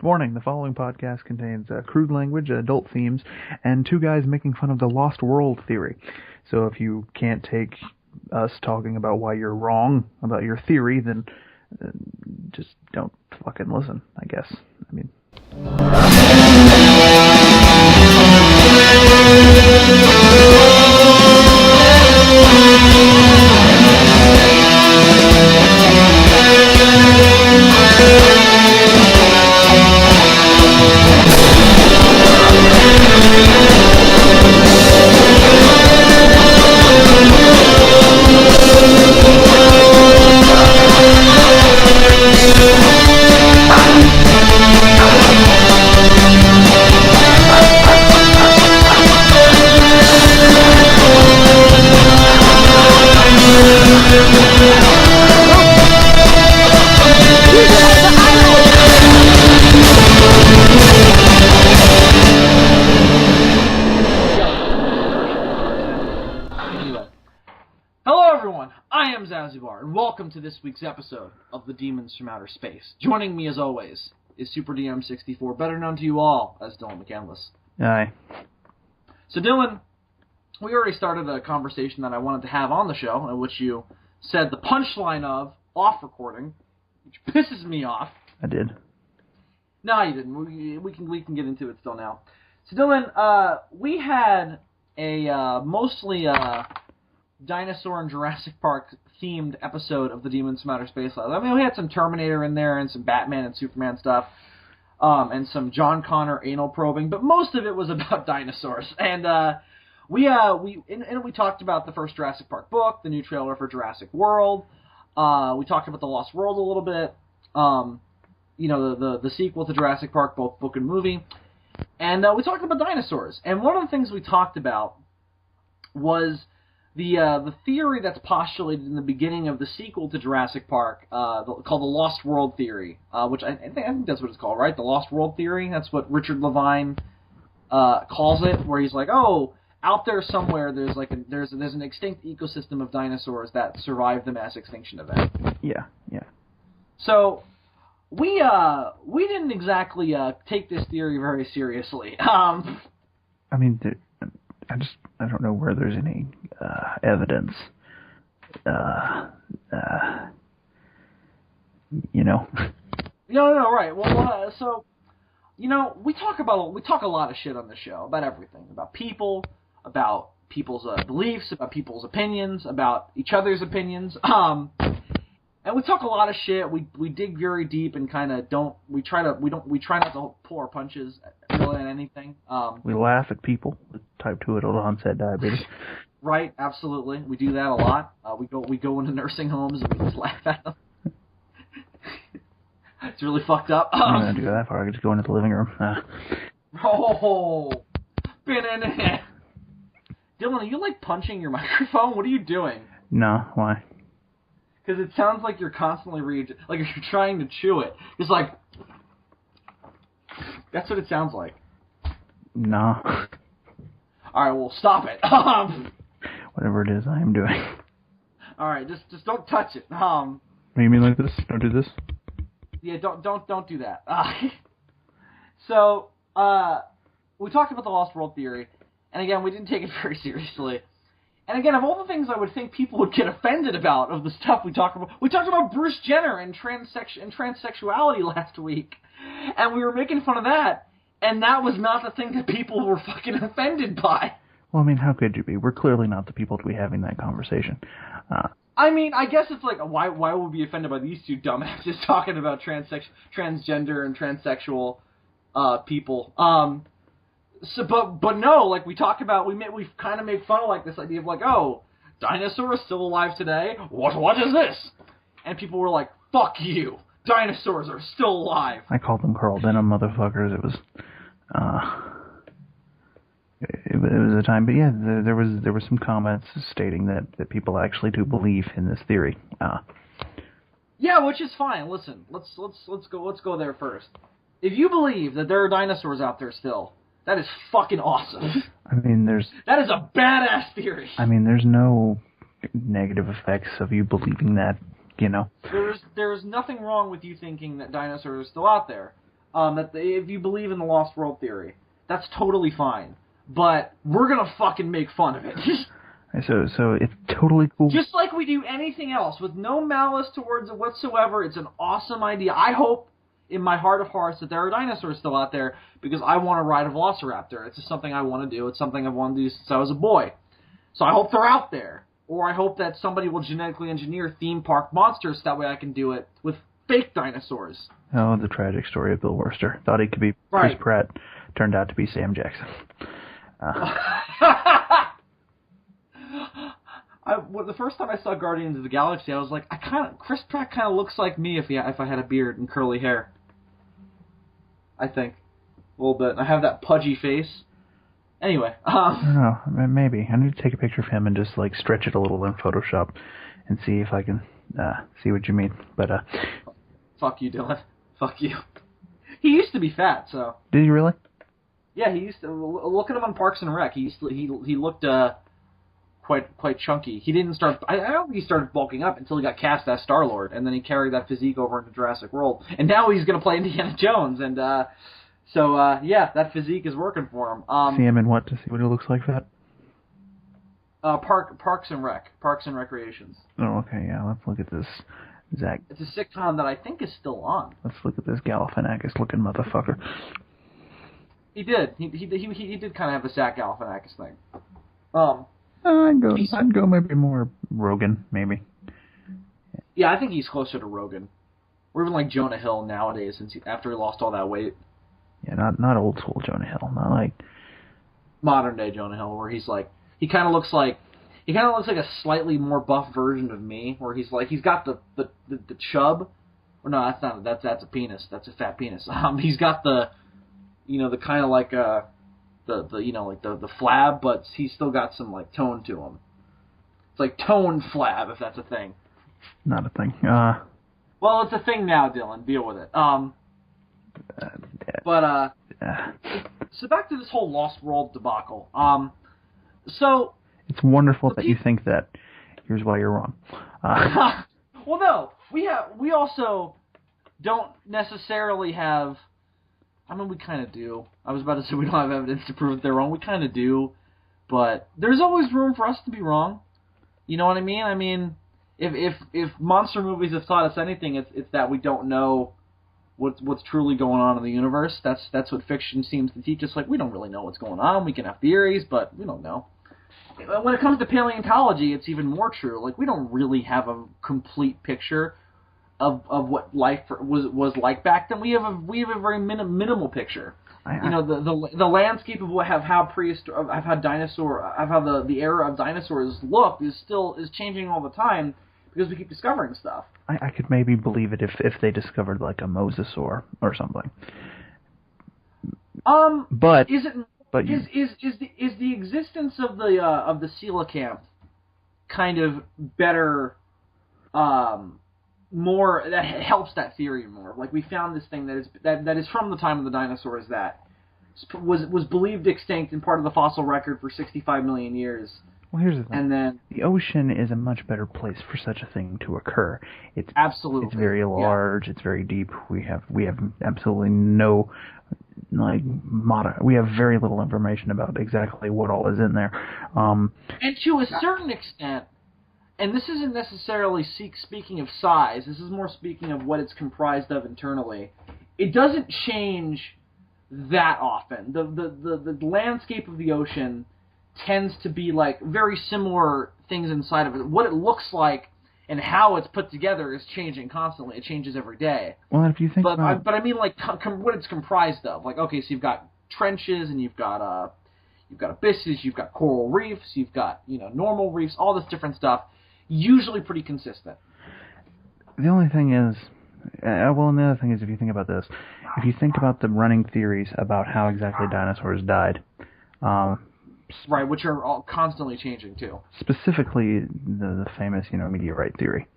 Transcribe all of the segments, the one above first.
Warning, the following podcast contains crude language, adult themes, and two guys making fun of the Lost World theory. So if you can't take us talking about why you're wrong about your theory, then just don't fucking listen, I guess. I mean... Zazubaar, and welcome to this week's episode of the Demons from Outer Space. Joining me, as always, is Super DM64, better known to you all as Dillion McCandless. Aye. So, Dylan, we already started a conversation that I wanted to have on the show, in which you said the punchline of off recording, which pisses me off. I did. No, you didn't. We can get into it still now. So, Dylan, we had a mostly dinosaur and Jurassic Park themed episode of the Demons from Outer Space. I mean, we had some Terminator in there and some Batman and Superman stuff, and some John Connor anal probing, but most of it was about dinosaurs. And we talked about the first Jurassic Park book, the new trailer for Jurassic World. We talked about the Lost World a little bit. The sequel to Jurassic Park, both book and movie. And we talked about dinosaurs. And one of the things we talked about was the theory that's postulated in the beginning of the sequel to Jurassic Park, called the Lost World theory, which I think that's what it's called, right? The Lost World theory. That's what Richard Levine calls it, where he's like, oh, out there somewhere there's an extinct ecosystem of dinosaurs that survived the mass extinction event. Yeah. So we didn't exactly take this theory very seriously. I mean, I don't know where there's any evidence. No, right. Well, so we talk a lot of shit on the show about everything, about people's beliefs, about people's opinions, about each other's opinions. And we talk a lot of shit. We dig very deep and kind of we try not to pull our punches really on anything. We laugh at people with type 2 adult onset diabetes. Right, absolutely. We do that a lot. We go into nursing homes and we just laugh at them. It's really fucked up. I'm not gonna do that far. I could just go into the living room. Oh, Dylan, are you like punching your microphone? What are you doing? No, why? Because it sounds like you're constantly like you're trying to chew it. It's like that's what it sounds like. No. All right, well, stop it. Whatever it is, I am doing. All right, just don't touch it. What do you mean like this? Don't do this. Yeah, don't do that. So we talked about the Lost World theory, and again, we didn't take it very seriously. And again, of all the things I would think people would get offended about of the stuff we talked about Bruce Jenner and transsexuality last week, and we were making fun of that, and that was not the thing that people were fucking offended by. Well, I mean, how could you be? We're clearly not the people to be having that conversation. I mean, I guess it's like, why would we be offended by these two dumbasses talking about transgender and transsexual people? So, but no, like we talk about, we kind of make fun of like this idea of like, oh, dinosaurs still alive today? What is this? And people were like, fuck you, dinosaurs are still alive. I called them Carl Denham motherfuckers. It was a time, but yeah, there was some comments stating that people actually do believe in this theory. Yeah, which is fine. Listen, let's go there first. If you believe that there are dinosaurs out there still, that is fucking awesome. I mean, that is a badass theory. I mean, there's no negative effects of you believing that, There's nothing wrong with you thinking that dinosaurs are still out there. If you believe in the Lost World theory, that's totally fine. But we're gonna fucking make fun of it. So it's totally cool. Just like we do anything else, with no malice towards it whatsoever. It's an awesome idea. I hope, in my heart of hearts, that there are dinosaurs still out there, because I want to ride a velociraptor. It's just something I want to do. It's something I've wanted to do since I was a boy. So I hope they're out there. Or I hope that somebody will genetically engineer theme park monsters, so that way I can do it with fake dinosaurs. Oh, the tragic story of Bill Worcester. Thought he could be Chris Pratt. Turned out to be Sam Jackson. The first time I saw Guardians of the Galaxy, I was like, Chris Pratt kind of looks like me if I had a beard and curly hair. I think a little bit. I have that pudgy face. Anyway, I don't know. Maybe I need to take a picture of him and just like stretch it a little in Photoshop and see if I can see what you mean. But fuck you, Dylan. Fuck you. He used to be fat, so. Did he really? Yeah, he used to. Look at him on Parks and Rec. He looked quite chunky. He didn't start. I don't think he started bulking up until he got cast as Star-Lord, and then he carried that physique over into Jurassic World, and now he's going to play Indiana Jones, and yeah, that physique is working for him. See him in what to see what he looks like that? Parks and Recreations. Oh, okay, yeah. Let's look at this. Zach. It's a sitcom that I think is still on. Let's look at this Galifianakis looking motherfucker. He did. He did kind of have a Zach Galifianakis thing. I'd go maybe more Rogan, maybe. Yeah, I think he's closer to Rogan. Or even like Jonah Hill nowadays, after he lost all that weight. Yeah, not old school Jonah Hill, not like modern day Jonah Hill, where he's like he kind of looks like a slightly more buff version of me, where he's got the chub. Or no, that's a penis. That's a fat penis. He's got the kind of like the flab, but he's still got some like tone to him. It's like toned flab, if that's a thing. Not a thing. Well, it's a thing now, Dylan. Deal with it. So back to this whole Lost World debacle. So it's wonderful that you think that. Here's why you're wrong. Well, no, we also don't necessarily have. I mean, we kind of do. I was about to say we don't have evidence to prove that they're wrong. We kind of do, but there's always room for us to be wrong. You know what I mean? I mean, if monster movies have taught us anything, it's that we don't know what's truly going on in the universe. That's what fiction seems to teach us. Like, we don't really know what's going on. We can have theories, but we don't know. When it comes to paleontology, it's even more true. Like, we don't really have a complete picture of what life was like back then. We have a very minimal picture. The landscape of how the era of dinosaurs looked is changing all the time because we keep discovering stuff. I could maybe believe it if they discovered like a mosasaur or something. But is the existence of the coelacanth kind of better? More that helps that theory more. Like, we found this thing that is from the time of the dinosaurs that was believed extinct and part of the fossil record for 65 million years. Well, here's the thing. And then the ocean is a much better place for such a thing to occur. It's absolutely. It's very large. Yeah. It's very deep. We have absolutely no we have very little information about exactly what all is in there. And to a certain extent. And this isn't necessarily speaking of size. This is more speaking of what it's comprised of internally. It doesn't change that often. The landscape of the ocean tends to be like very similar things inside of it. What it looks like and how it's put together is changing constantly. It changes every day. Well, if you think but I mean, like, what it's comprised of. Like, okay, so you've got trenches and you've got abysses, you've got coral reefs, you've got normal reefs, all this different stuff. Usually pretty consistent. The only thing is, and the other thing is, if you think about this, if you think about the running theories about how exactly dinosaurs died, right, which are all constantly changing too. Specifically, the famous, meteorite theory.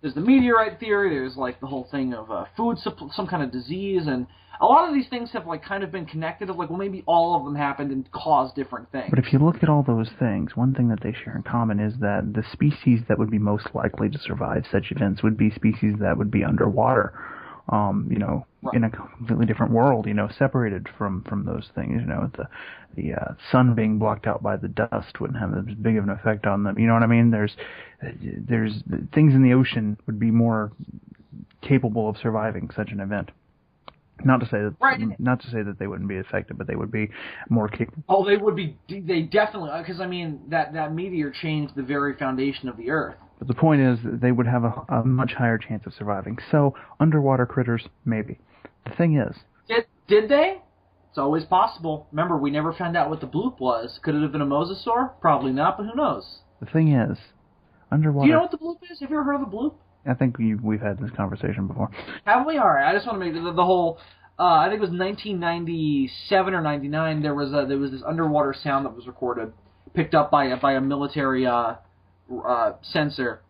There's the meteorite theory. There's like the whole thing of some kind of disease, and a lot of these things have like kind of been connected. Of like, well, maybe all of them happened and caused different things. But if you look at all those things, one thing that they share in common is that the species that would be most likely to survive such events would be species that would be underwater, Right. in a completely different world, separated from those things. The sun being blocked out by the dust wouldn't have as big of an effect on them. You know what I mean? There's things in the ocean would be more capable of surviving such an event. Not to say that they wouldn't be affected, but they would be more capable. Oh, they would be. They definitely, because I mean that meteor changed the very foundation of the Earth. But the point is that they would have a much higher chance of surviving. So underwater critters, maybe. The thing is, did they? It's always possible. Remember, we never found out what the bloop was. Could it have been a mosasaur? Probably not, but who knows? The thing is, underwater. Do you know what the bloop is? Have you ever heard of the bloop? I think we've had this conversation before. Have we? All right. I just want to make the whole. I think it was 1997 or 99. There was this underwater sound that was recorded, picked up by a military sensor,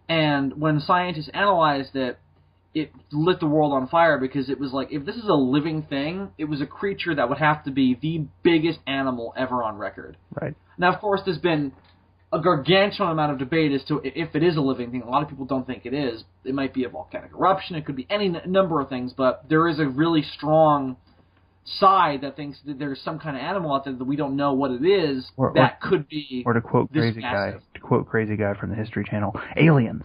and when scientists analyzed it, it lit the world on fire because it was like, if this is a living thing, it was a creature that would have to be the biggest animal ever on record. Right. Now, of course, there's been a gargantuan amount of debate as to if it is a living thing. A lot of people don't think it is. It might be a volcanic eruption. It could be any number of things, but there is a really strong side that thinks that there's some kind of animal out there that we don't know what it is could be. Or to quote crazy guy from the History Channel, aliens.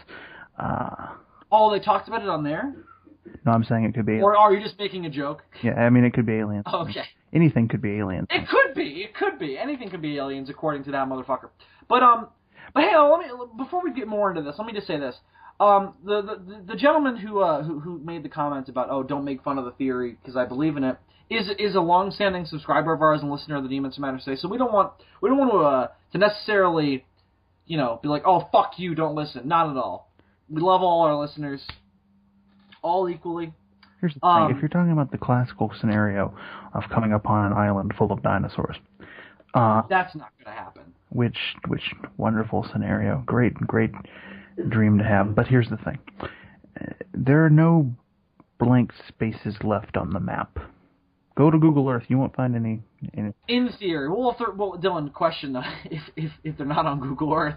Oh, they talked about it on there? No, I'm saying it could be. Or are you just making a joke? Yeah, I mean it could be aliens. Okay. Anything could be aliens. It could be. Anything could be aliens, according to that motherfucker. But hey, before we get more into this, let me just say this. The gentleman who made the comments about, don't make fun of the theory because I believe in it, is a long-standing subscriber of ours and listener of the Demons Matter Say. So we don't want to necessarily, be like, oh fuck you, don't listen. Not at all. We love all our listeners, all equally. Here's the thing: if you're talking about the classical scenario of coming upon an island full of dinosaurs, that's not going to happen. Which wonderful scenario! Great dream to have. But here's the thing: there are no blank spaces left on the map. Go to Google Earth; you won't find any. In theory, Dylan, question though: if they're not on Google Earth,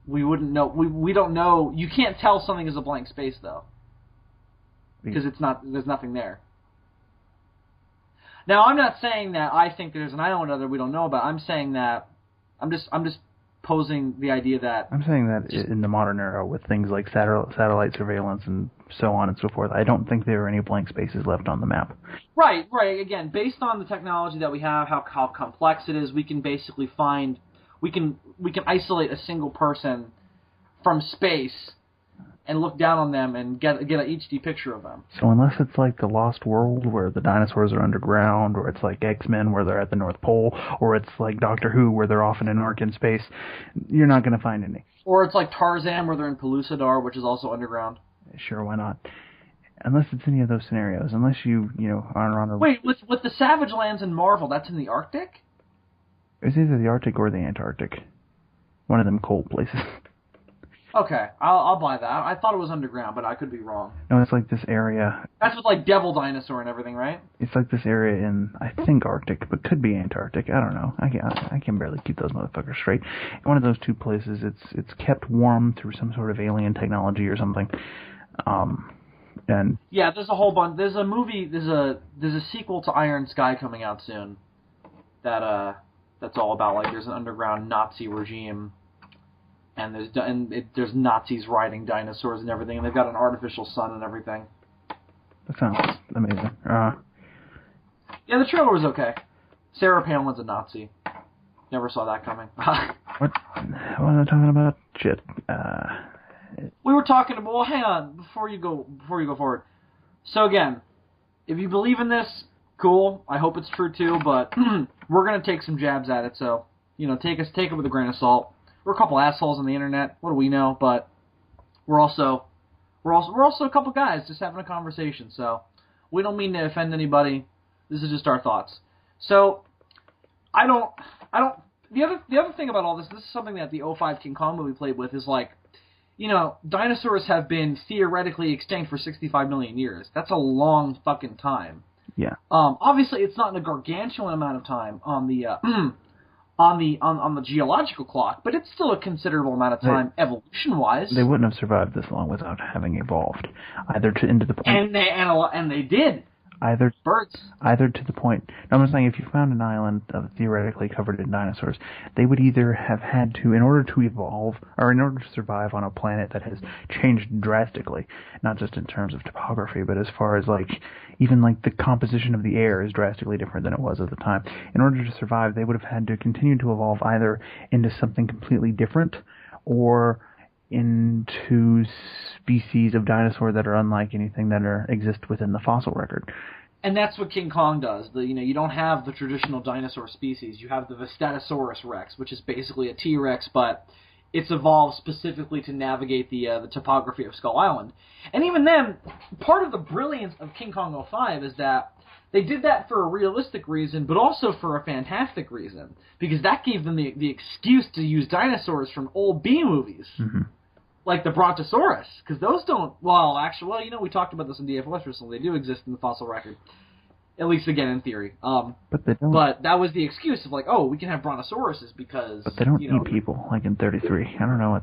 we wouldn't know. We don't know. You can't tell something is a blank space though, because it's not. There's nothing there. Now, I'm not saying that I think there's an island out there we don't know about. I'm saying that I'm just posing the idea that I'm saying that in the modern era with things like satellite surveillance and so on and so forth, I don't think there are any blank spaces left on the map. Right. Again, based on the technology that we have, how complex it is, we can basically we can isolate a single person from space and look down on them and get an HD picture of them. So unless it's like the Lost World where the dinosaurs are underground, or it's like X-Men where they're at the North Pole, or it's like Doctor Who where they're off in an arc in space, you're not going to find any. Or it's like Tarzan where they're in Pellucidar, which is also underground. Sure, why not? Unless it's any of those scenarios. Unless you are on a... Wait, with the Savage Lands in Marvel, that's in the Arctic? It's either the Arctic or the Antarctic. One of them cold places. Okay, I'll buy that. I thought it was underground, but I could be wrong. No, it's like this area... That's with, like, Devil Dinosaur and everything, right? It's like this area in, I think, Arctic, but could be Antarctic. I don't know. I can barely keep those motherfuckers straight. One of those two places, it's kept warm through some sort of alien technology or something. And yeah, there's a whole bunch. There's a movie. There's a sequel to Iron Sky coming out soon. That's all about, like, there's an underground Nazi regime. And there's Nazis riding dinosaurs and everything, and they've got an artificial sun and everything. That sounds amazing. Yeah, the trailer was okay. Sarah Palin's a Nazi. Never saw that coming. What was I talking about? Shit. We were talking about... Well, hang on. Before you go forward. So again, if you believe in this, cool. I hope it's true too, but we're going to take some jabs at it, so, take it with a grain of salt. We're a couple assholes on the internet. What do we know? But we're also a couple guys just having a conversation. So we don't mean to offend anybody. This is just our thoughts. So I don't. The other thing about all this is something that the '05 King Kong movie played with is like, dinosaurs have been theoretically extinct for 65 million years. That's a long fucking time. Yeah. Obviously, it's not in a gargantuan amount of time on the on the geological clock, but it's still a considerable amount of time evolution-wise. They wouldn't have survived this long without having evolved, into the point. And they did. Birds. Either to the point. No, I'm saying if you found an island theoretically covered in dinosaurs, they would either have had to, in order to evolve, or in order to survive on a planet that has changed drastically, not just in terms of topography, but as far as even the composition of the air is drastically different than it was at the time. In order to survive, they would have had to continue to evolve either into something completely different or into species of dinosaur that are unlike anything that exist within the fossil record. And that's what King Kong does. You don't have the traditional dinosaur species. You have the Vistatosaurus rex, which is basically a T-Rex, but it's evolved specifically to navigate the topography of Skull Island. And even then, part of the brilliance of King Kong 05 is that they did that for a realistic reason, but also for a fantastic reason, because that gave them the excuse to use dinosaurs from old B-movies. Mm-hmm. Like the Brontosaurus, because those don't. We talked about this in DFOS recently. They do exist in the fossil record, at least again in theory. But they don't. But that was the excuse of we can have Brontosauruses because. But they don't eat people like in 33. I don't know what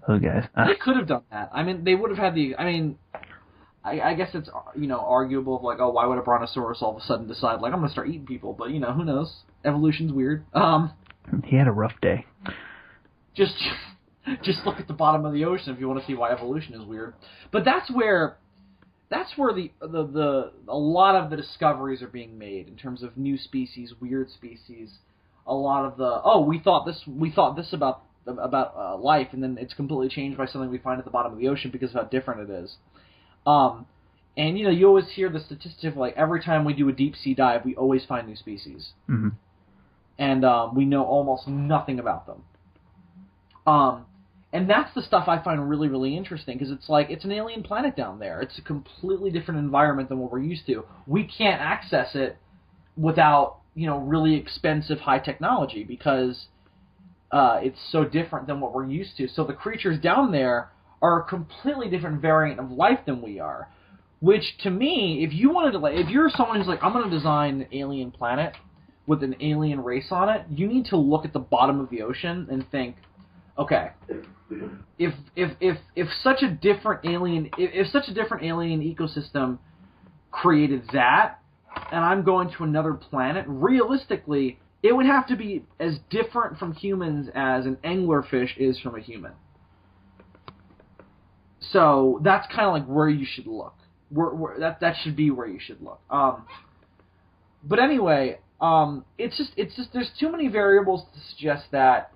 those guys. They could have done that. I mean, they would have had the. I mean, I guess it's arguable of why would a Brontosaurus all of a sudden decide I'm going to start eating people? But who knows? Evolution's weird. He had a rough day. Just look at the bottom of the ocean if you want to see why evolution is weird. But that's where a lot of the discoveries are being made in terms of new species, weird species. A lot of we thought this about life, and then it's completely changed by something we find at the bottom of the ocean because of how different it is. And you always hear the statistic of every time we do a deep sea dive, we always find new species, mm-hmm. And we know almost nothing about them. And that's the stuff I find really, really interesting, because it's an alien planet down there. It's a completely different environment than what we're used to. We can't access it without, really expensive high technology, because it's so different than what we're used to. So the creatures down there are a completely different variant of life than we are, which to me, if you're someone who's I'm going to design an alien planet with an alien race on it, you need to look at the bottom of the ocean and think, okay, if such a different alien ecosystem created that, and I'm going to another planet, realistically, it would have to be as different from humans as an anglerfish is from a human. So that's kind of where you should look. That should be where you should look. But anyway, it's just there's too many variables to suggest that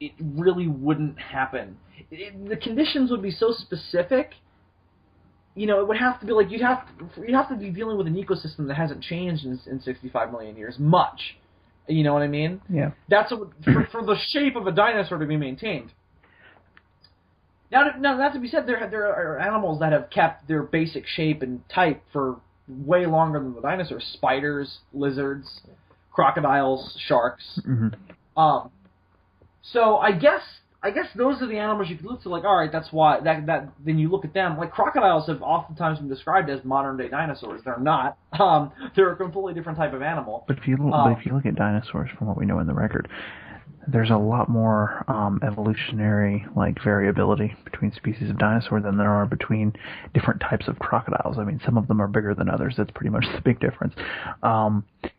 it really wouldn't happen. The conditions would be so specific. It would have to be you'd have to be dealing with an ecosystem that hasn't changed in 65 million years much. You know what I mean? Yeah. That's for the shape of a dinosaur to be maintained. Now, that to be said, there are animals that have kept their basic shape and type for way longer than the dinosaurs. Spiders, lizards, crocodiles, sharks. Mm-hmm. So I guess those are the animals you could look to. All right, that's why that. Then you look at them. Crocodiles have oftentimes been described as modern day dinosaurs. They're not. They're a completely different type of animal. But if you look at dinosaurs, from what we know in the record, there's a lot more evolutionary variability between species of dinosaur than there are between different types of crocodiles. I mean, some of them are bigger than others. That's pretty much the big difference.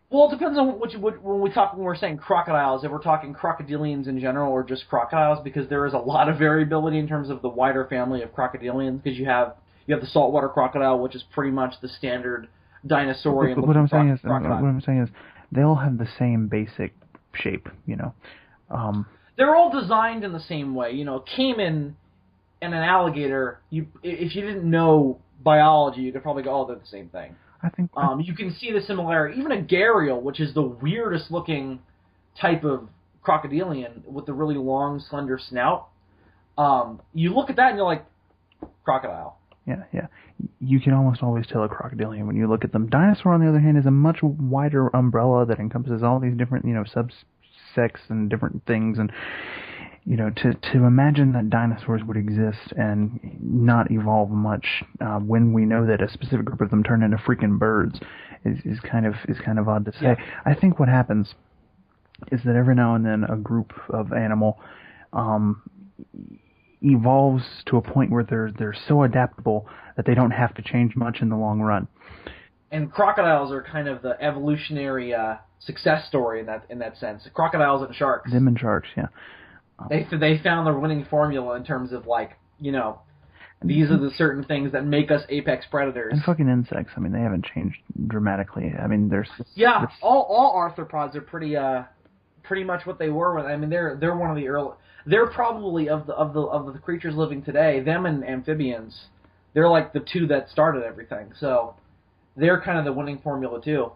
Well, it depends on when we're saying crocodiles, if we're talking crocodilians in general or just crocodiles, because there is a lot of variability in terms of the wider family of crocodilians, because you have the saltwater crocodile, which is pretty much the standard dinosaurian. What I'm saying is they all have the same basic shape, They're all designed in the same way. Caiman and an alligator, if you didn't know biology, you could probably go, oh, they're the same thing. I think you can see the similarity. Even a gharial, which is the weirdest looking type of crocodilian with the really long, slender snout, you look at that and you're like, crocodile. Yeah. You can almost always tell a crocodilian when you look at them. Dinosaur, on the other hand, is a much wider umbrella that encompasses all these different, subsects and different things, and to imagine that dinosaurs would exist and not evolve much when we know that a specific group of them turn into freaking birds is kind of odd to say. Yeah. I think what happens is that every now and then a group of animal um, evolves to a point where they're so adaptable that they don't have to change much in the long run. And crocodiles are kind of the evolutionary success story in that sense. Crocodiles and sharks. Them and sharks, yeah. They found the winning formula in terms of these are the certain things that make us apex predators. And fucking insects. I mean, they haven't changed dramatically. I mean, there's all arthropods are pretty much what they were. I mean, they're one of the early. They're probably of the creatures living today. Them and amphibians, they're like the two that started everything. So they're kind of the winning formula too.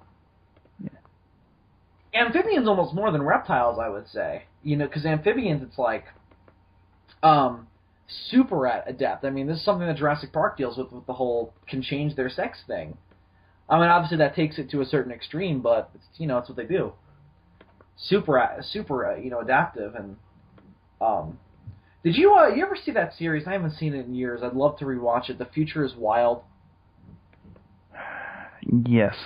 Yeah. Amphibians almost more than reptiles, I would say. Because amphibians, it's like, super adept. I mean, this is something that Jurassic Park deals with the whole can change their sex thing. I mean, obviously that takes it to a certain extreme, but it's what they do. Super, adaptive. And did you ever see that series? I haven't seen it in years. I'd love to rewatch it. The Future is Wild. Yes.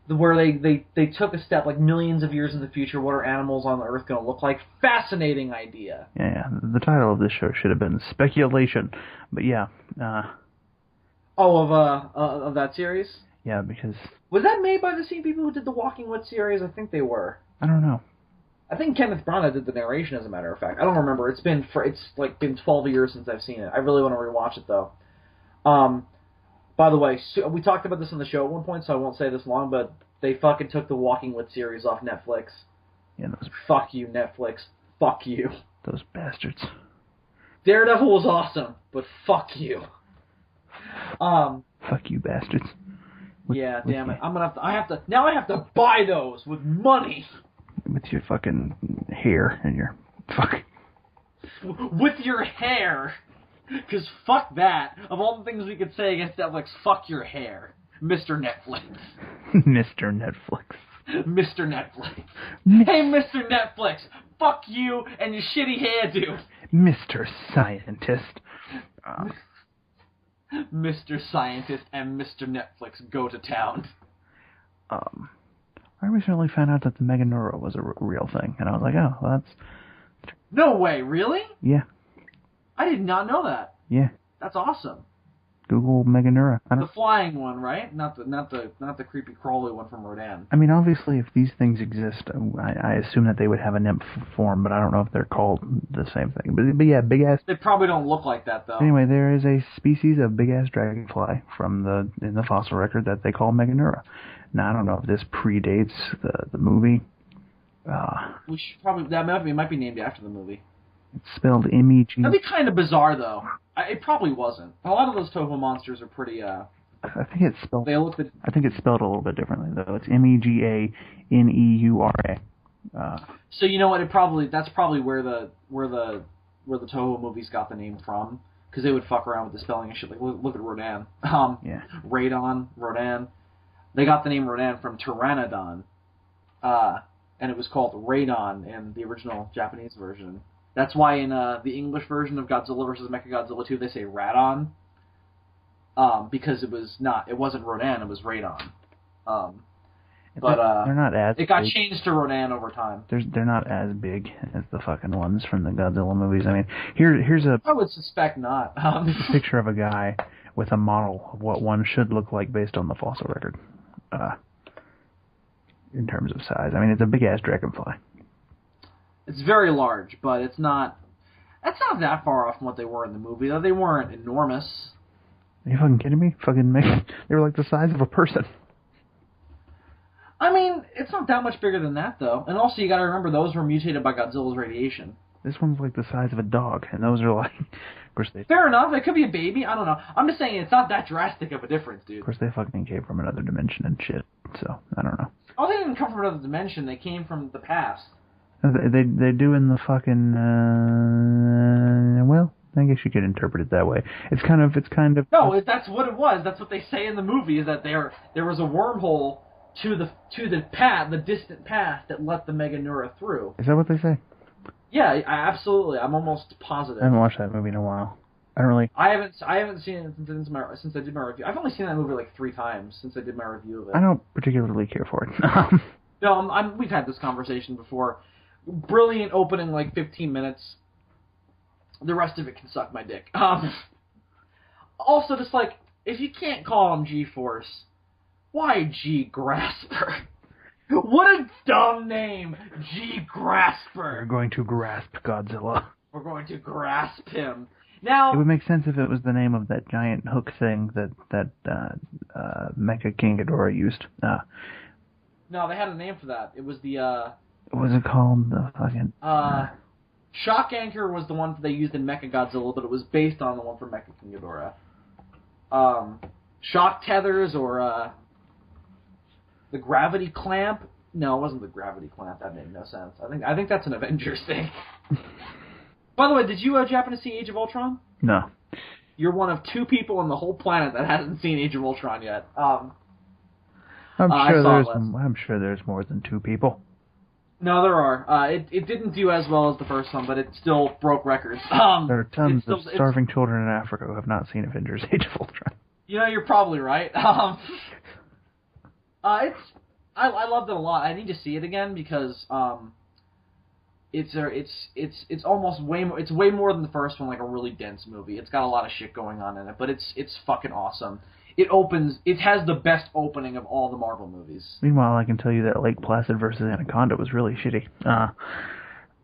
Where they took a step, like millions of years in the future, what are animals on the Earth going to look like? Fascinating idea. Yeah, the title of this show should have been Speculation, but yeah. Of that series? Yeah, because... Was that made by the same people who did the Walking Wood series? I think they were. I don't know. I think Kenneth Branagh did the narration, as a matter of fact. I don't remember. It's been 12 years since I've seen it. I really want to rewatch it, though. By the way, we talked about this on the show at one point, so I won't say this long, but they fucking took the Walking Wood series off Netflix. Yeah, Fuck you, Netflix. Fuck you. Those bastards. Daredevil was awesome, but fuck you. Fuck you, bastards. Damn it. I have to buy those with money. With your fucking hair and your fuck. With your hair. Because fuck that. Of all the things we could say against Netflix, fuck your hair. Mr. Netflix. Mr. Netflix. Mr. Netflix. Hey, Mr. Netflix. Fuck you and your shitty hairdo. Mr. Scientist. Mr. Scientist and Mr. Netflix go to town. I recently found out that the Meganeura was a real thing, and I was like, oh, well, that's... No way, really? Yeah. I did not know that. Yeah. That's awesome. Google Meganeura. The flying one, right? Not the creepy crawly one from Rodan. I mean, obviously, if these things exist, I assume that they would have a nymph form, but I don't know if they're called the same thing. But yeah, big ass. They probably don't look like that though. Anyway, there is a species of big ass dragonfly in the fossil record that they call Meganeura. Now I don't know if this predates the movie. We should probably it might be named after the movie. It's spelled M-E-G. That'd be kind of bizarre though. It probably wasn't. A lot of those Toho monsters are pretty. I think it's spelled. I think it's spelled a little bit differently though. It's Meganeura. So you know what? That's probably where the Toho movies got the name from, because they would fuck around with the spelling and shit. Like look at Rodan. Yeah. Rodan. They got the name Rodan from Pteranodon, and it was called Radon in the original Japanese version. That's why in the English version of Godzilla vs. Mechagodzilla 2 they say Radon, because it wasn't Rodan, it was Radon. But they're not as it got changed to Rodan over time. They're not as big as the fucking ones from the Godzilla movies. I mean, here's a... I would suspect not. A picture of a guy with a model of what one should look like based on the fossil record. In terms of size. I mean, it's a big-ass dragonfly. It's very large, but it's not... That's not that far off from what they were in the movie, though. They weren't enormous. Are you fucking kidding me? They were like the size of a person. I mean, it's not that much bigger than that, though. And also, you gotta remember, those were mutated by Godzilla's radiation. This one's like the size of a dog, and those are like... Of course they... Fair enough, it could be a baby, I don't know. I'm just saying, it's not that drastic of a difference, dude. Of course they fucking came from another dimension and shit, so, I don't know. Oh, they didn't come from another dimension, they came from the past. They do in the fucking, well, I guess you could interpret it that way. It's kind of... No, that's what it was. That's what they say in the movie, is that there was a wormhole to the distant past that let the Meganeura through. Is that what they say? Yeah, absolutely. I'm almost positive. I haven't watched that movie in a while. I don't really... I haven't seen it since I did my review. I've only seen that movie like 3 times since I did my review of it. I don't particularly care for it. No, we've had this conversation before. Brilliant opening, like 15 minutes. The rest of it can suck my dick. Also, just like, if you can't call him G-Force, why G-Grasper? What a dumb name, G-Grasper. We're going to grasp Godzilla. We're going to grasp him. Now, it would make sense if it was the name of that giant hook thing that Mecha King Ghidorah used. No, they had a name for that. It was the, what was it called? The fucking... Shock Anchor was the one they used in Mecha Godzilla, but it was based on the one from Mecha King Ghidorah. Shock Tethers or, the Gravity Clamp? No, it wasn't the Gravity Clamp. That made no sense. I think that's an Avengers thing. By the way, did you happen to see Age of Ultron? No. You're one of 2 people on the whole planet that hasn't seen Age of Ultron yet. I'm sure there's more than 2 people. No, there are. It didn't do as well as the first one, but it still broke records. There are tons of starving children in Africa who have not seen Avengers: Age of Ultron. You know, you're probably right. I loved it a lot. I need to see it again because it's almost way more than the first one, like a really dense movie. It's got a lot of shit going on in it, but it's fucking awesome. It has the best opening of all the Marvel movies. Meanwhile, I can tell you that Lake Placid versus Anaconda was really shitty.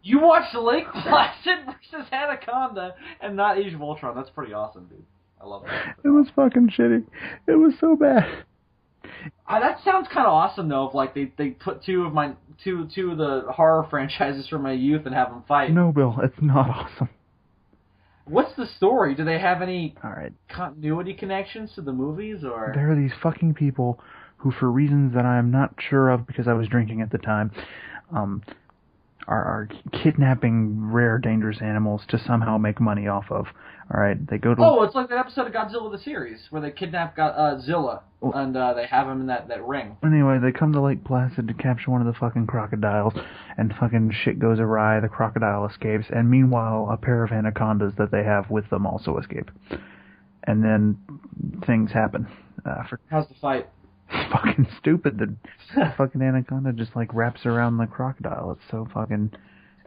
You watched Lake Placid versus Anaconda and not Age of Ultron. That's pretty awesome, dude. I love that. It was fucking shitty. It was so bad. That sounds kind of awesome, though, if like they put two of the horror franchises from my youth and have them fight. No, Bill, it's not awesome. What's the story? Do they have any Alright. continuity connections to the movies, or? There are these fucking people who, for reasons that I am not sure of because I was drinking at the time, are kidnapping rare, dangerous animals to somehow make money off of. Alright, they go to... Oh, it's like that episode of Godzilla the series, where they kidnap Zilla, and they have him in that ring. Anyway, they come to Lake Placid to capture one of the fucking crocodiles, and fucking shit goes awry, the crocodile escapes, and meanwhile, a pair of anacondas that they have with them also escape. And then, things happen. How's the fight? It's fucking stupid. The fucking anaconda just, like, wraps around the crocodile. It's so fucking...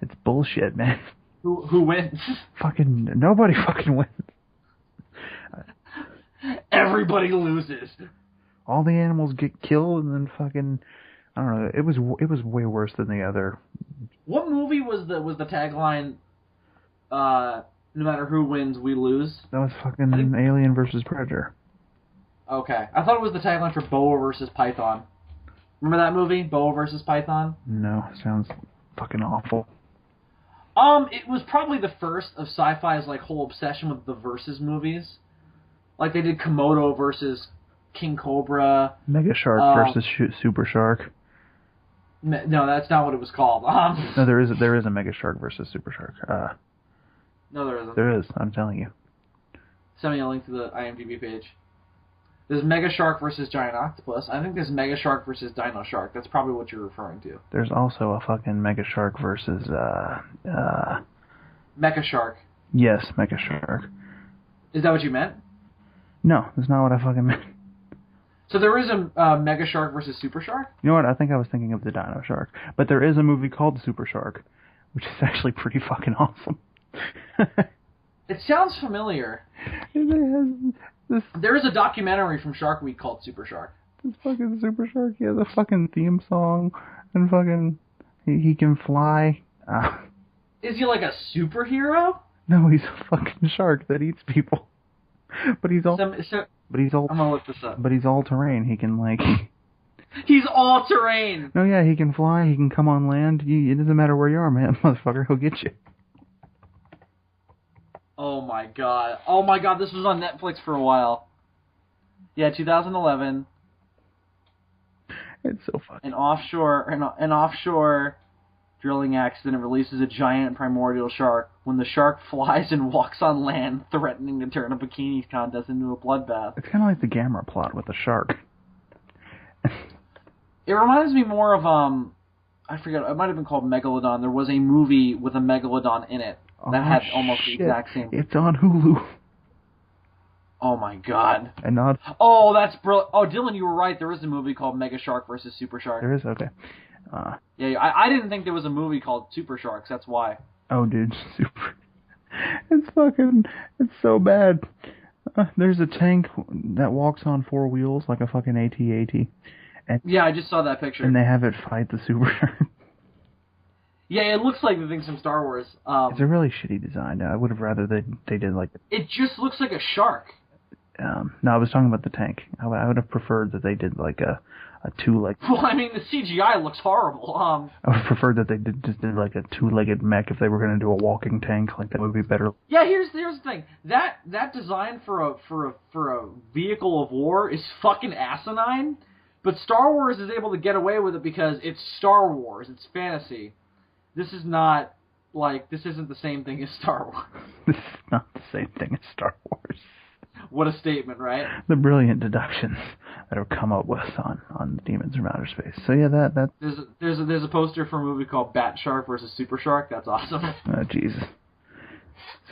It's bullshit, man. Who wins? Fucking... Nobody fucking wins. Everybody loses. All the animals get killed, and then fucking... I don't know. It was way worse than the other. What movie was the tagline, no matter who wins, we lose? That was fucking Alien versus Predator. Okay. I thought it was the tagline for Boa versus Python. Remember that movie, Boa versus Python? No, sounds fucking awful. It was probably the first of Sci-Fi's like whole obsession with the versus movies. Like they did Komodo versus King Cobra. Mega Shark versus Super Shark. No, that's not what it was called. No, there is a Mega Shark versus Super Shark. No, there isn't. There is. I'm telling you. Send me a link to the IMDb page. There's Mega Shark versus Giant Octopus. I think there's Mega Shark versus Dino Shark. That's probably what you're referring to. There's also a fucking Mega Shark versus Mecha Shark. Yes, Mega Shark. Is that what you meant? No, that's not what I fucking meant. So there is a Mega Shark versus Super Shark? You know what? I think I was thinking of the Dino Shark. But there is a movie called Super Shark, which is actually pretty fucking awesome. It sounds familiar. There is a documentary from Shark Week called Super Shark. This fucking Super Shark, he has a fucking theme song, and fucking he can fly. Is he like a superhero? No, he's a fucking shark that eats people. But he's all. I'm gonna look this up. But he's all terrain. He can like. He's all terrain. No, yeah, he can fly. He can come on land. It doesn't matter where you are, man, motherfucker. He'll get you. Oh my god. Oh my god, this was on Netflix for a while. Yeah, 2011. It's so fucking... An offshore drilling accident releases a giant primordial shark. When the shark flies and walks on land, threatening to turn a bikini contest into a bloodbath. It's kind of like the Gamera plot with the shark. It reminds me more of, I forget, it might have been called Megalodon. There was a movie with a Megalodon in it. That had almost the exact same... It's on Hulu. Oh my god. And not... Oh, that's brilliant. Oh, Dylan, you were right. There is a movie called Mega Shark versus Super Shark. There is? Okay. Yeah, I didn't think there was a movie called Super Sharks. That's why. Oh, dude, super. It's so bad. There's a tank that walks on 4 wheels like a fucking AT-AT. And, yeah, I just saw that picture. And they have it fight the super shark. Yeah, it looks like the things from Star Wars. It's a really shitty design. I would have rather they did like... It just looks like a shark. No, I was talking about the tank. I would have preferred that they did like a two-leg... Well, I mean, the CGI looks horrible. I would have preferred that they just did like a two-legged mech if they were going to do a walking tank. Like, that would be better. Yeah, here's the thing. That design for a vehicle of war is fucking asinine, but Star Wars is able to get away with it because it's Star Wars. It's fantasy. This is not, this isn't the same thing as Star Wars. This is not the same thing as Star Wars. What a statement, right? The brilliant deductions that have come up with on Demons from Outer Space. So yeah, that there's a poster for a movie called Bat Shark versus Super Shark. That's awesome. Oh, Jesus.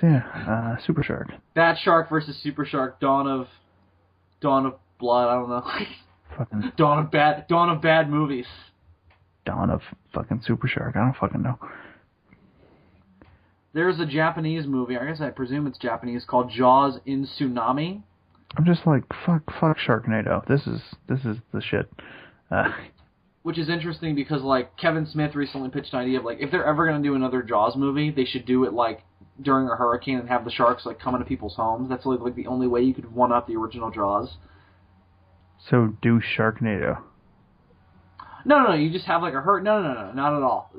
So yeah, Super Shark. Bat Shark versus Super Shark. Dawn of Blood. I don't know. Fucking Dawn of bad movies. Dawn of fucking Super Shark. I don't fucking know. There's a Japanese movie, I presume it's Japanese, called Jaws in Tsunami. I'm just like, fuck Sharknado. This is the shit. Which is interesting because, Kevin Smith recently pitched an idea of, if they're ever going to do another Jaws movie, they should do it, during a hurricane and have the sharks, come into people's homes. That's, the only way you could one-up the original Jaws. So, do Sharknado. No, you just have, a hurricane. No, not at all.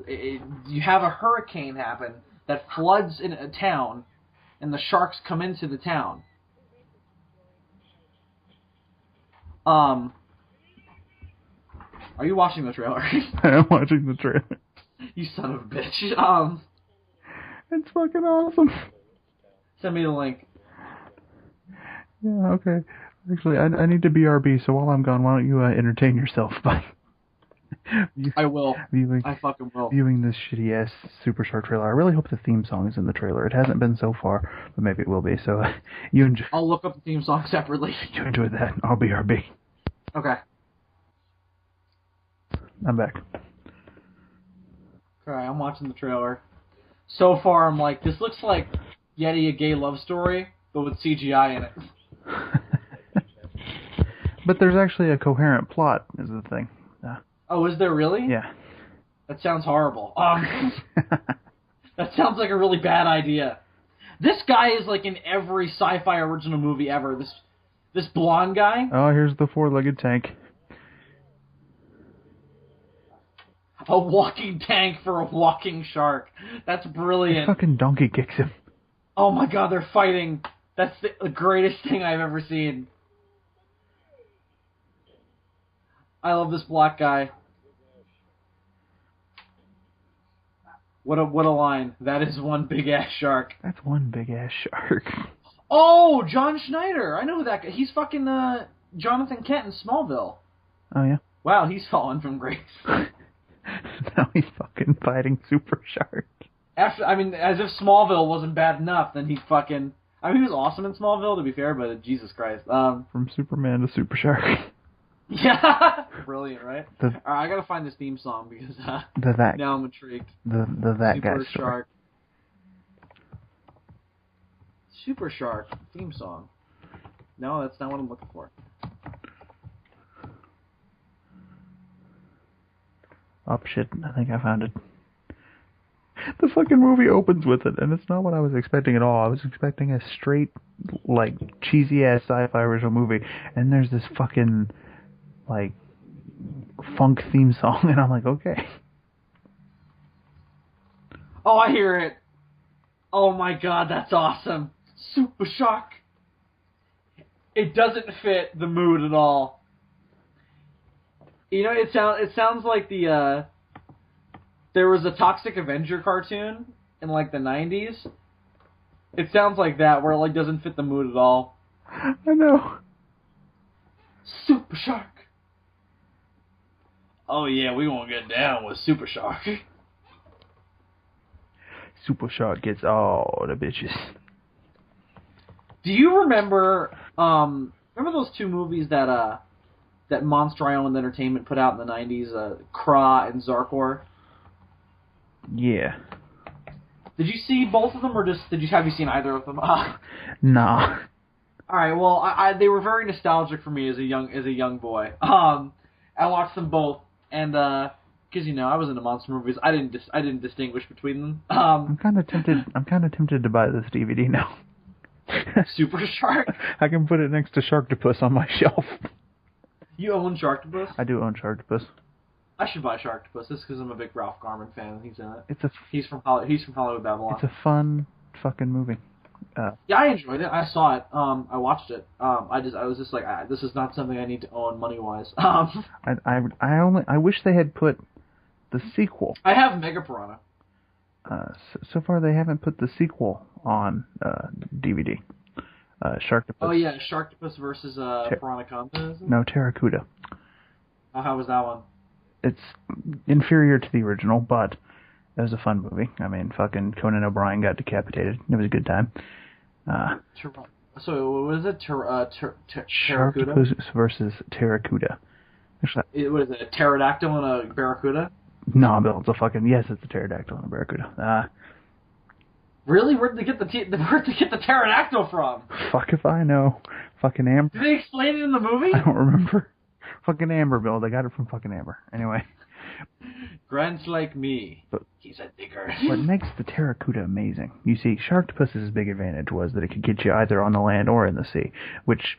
You have a hurricane happen that floods in a town, and the sharks come into the town. Are you watching the trailer? I am watching the trailer. You son of a bitch. It's fucking awesome. Send me the link. Yeah, okay. Actually, I need to BRB, so while I'm gone, why don't you entertain yourself by... I will. I fucking will. Viewing this shitty-ass Super Shark trailer. I really hope the theme song is in the trailer. It hasn't been so far, but maybe it will be. So you enjoy... I'll look up the theme song separately. You enjoy that. I'll BRB. Okay. I'm back. Alright, I'm watching the trailer. So far, I'm like, this looks like Yeti, a gay love story, but with CGI in it. But there's actually a coherent plot, is the thing. Oh, is there really? Yeah. That sounds horrible. That sounds like a really bad idea. This guy is in every Syfy original movie ever. This blonde guy. Oh, here's the four-legged tank. A walking tank for a walking shark. That's brilliant. He fucking donkey kicks him. Oh my god, they're fighting. That's the greatest thing I've ever seen. I love this black guy. What a line. That is one big-ass shark. That's one big-ass shark. Oh, John Schneider. I know who that guy. He's fucking Jonathan Kent in Smallville. Oh, yeah? Wow, he's fallen from grace. Now he's fucking fighting Super Shark. As if Smallville wasn't bad enough, then he fucking... he was awesome in Smallville, to be fair, but Jesus Christ. From Superman to Super Shark. Yeah! Brilliant, right? Alright, I gotta find this theme song, because now I'm intrigued. The that guy story. Shark. Super Shark theme song. No, that's not what I'm looking for. Oh, shit. I think I found it. The fucking movie opens with it, and it's not what I was expecting at all. I was expecting a straight, cheesy-ass Syfy original movie, and there's this fucking, funk theme song, and I'm like, okay. Oh, I hear it. Oh my god, that's awesome. Super Shark. It doesn't fit the mood at all. You know, it sounds like there was a Toxic Avenger cartoon in the 90s. It sounds like that, where it doesn't fit the mood at all. I know. Super Shark. Oh yeah, we gonna get down with Super Shark. Super Shark gets all the bitches. Do you remember those two movies that that Monster Island Entertainment put out in the 90s, Kra and Zarkor? Yeah. Did you see both of them, or have you seen either of them? Nah. All right. Well, they were very nostalgic for me as a young boy. I watched them both, and because I was into monster movies, I didn't distinguish between them. I'm kind of tempted to buy this DVD now. Super Shark. I can put it next to Sharktopus on my shelf. You own Sharktopus? I do own Sharktopus. I should buy Sharktopus just because I'm a big Ralph Garman fan and he's in it. He's from Hollywood Babylon. It's a fun fucking movie. Yeah, I enjoyed it. I saw it. I watched it. I was just like, this is not something I need to own money wise. I wish they had put the sequel. I have Mega Piranha. So far they haven't put the sequel on DVD. Sharktopus. Oh yeah, Sharktopus versus Piranha. No, Terracuda. Oh, how was that one? It's inferior to the original, but it was a fun movie. I mean, fucking Conan O'Brien got decapitated. It was a good time. So what is it? Terracuda? Sharktopus versus Terracuda. Actually, what is it? A pterodactyl and a barracuda? No, Bill, it's a pterodactyl and a barracuda. Really? Where'd they get the pterodactyl from? Fuck if I know. Fucking Amber. Did they explain it in the movie? I don't remember. Fucking Amber, Bill. They got it from fucking Amber. Anyway. Grant's like me. But he's a digger. What makes the Terracuda amazing? You see, Sharktopus' big advantage was that it could get you either on the land or in the sea, which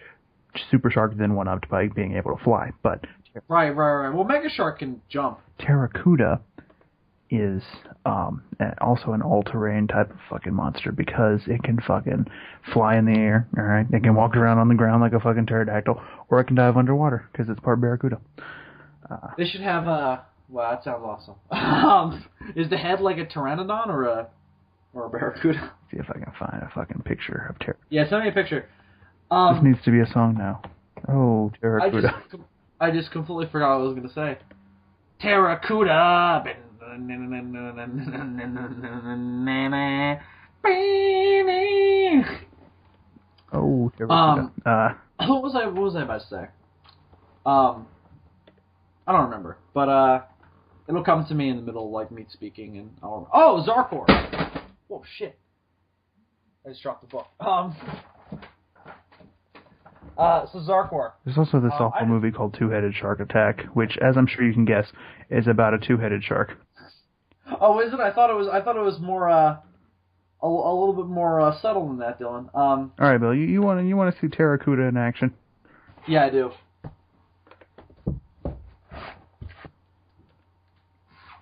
Super Shark then one-upped by being able to fly. But Right. Well, Mega Shark can jump. Terracuda is also an all-terrain type of fucking monster because it can fucking fly in the air, alright? It can walk around on the ground like a fucking pterodactyl, or it can dive underwater because it's part barracuda. They should have wow, that sounds awesome. Is the head like a pteranodon or a barracuda? See if I can find a fucking picture of Terracuda. Yeah, send me a picture. This needs to be a song now. Oh, Terracuda. I just completely forgot what I was going to say. Terracuda. Oh, Terracuda. What was I about to say? I don't remember, but it'll come to me in the middle of like me speaking, and I'll remember. Oh, Zarkor. Whoa, shit! I just dropped the book. So Zarkor. There's also this awful movie called Two-Headed Shark Attack, which, as I'm sure you can guess, is about a two-headed shark. Oh, is it? I thought it was more a little bit more subtle than that, Dylan. All right, Bill, you want to see Terracuda in action? Yeah, I do.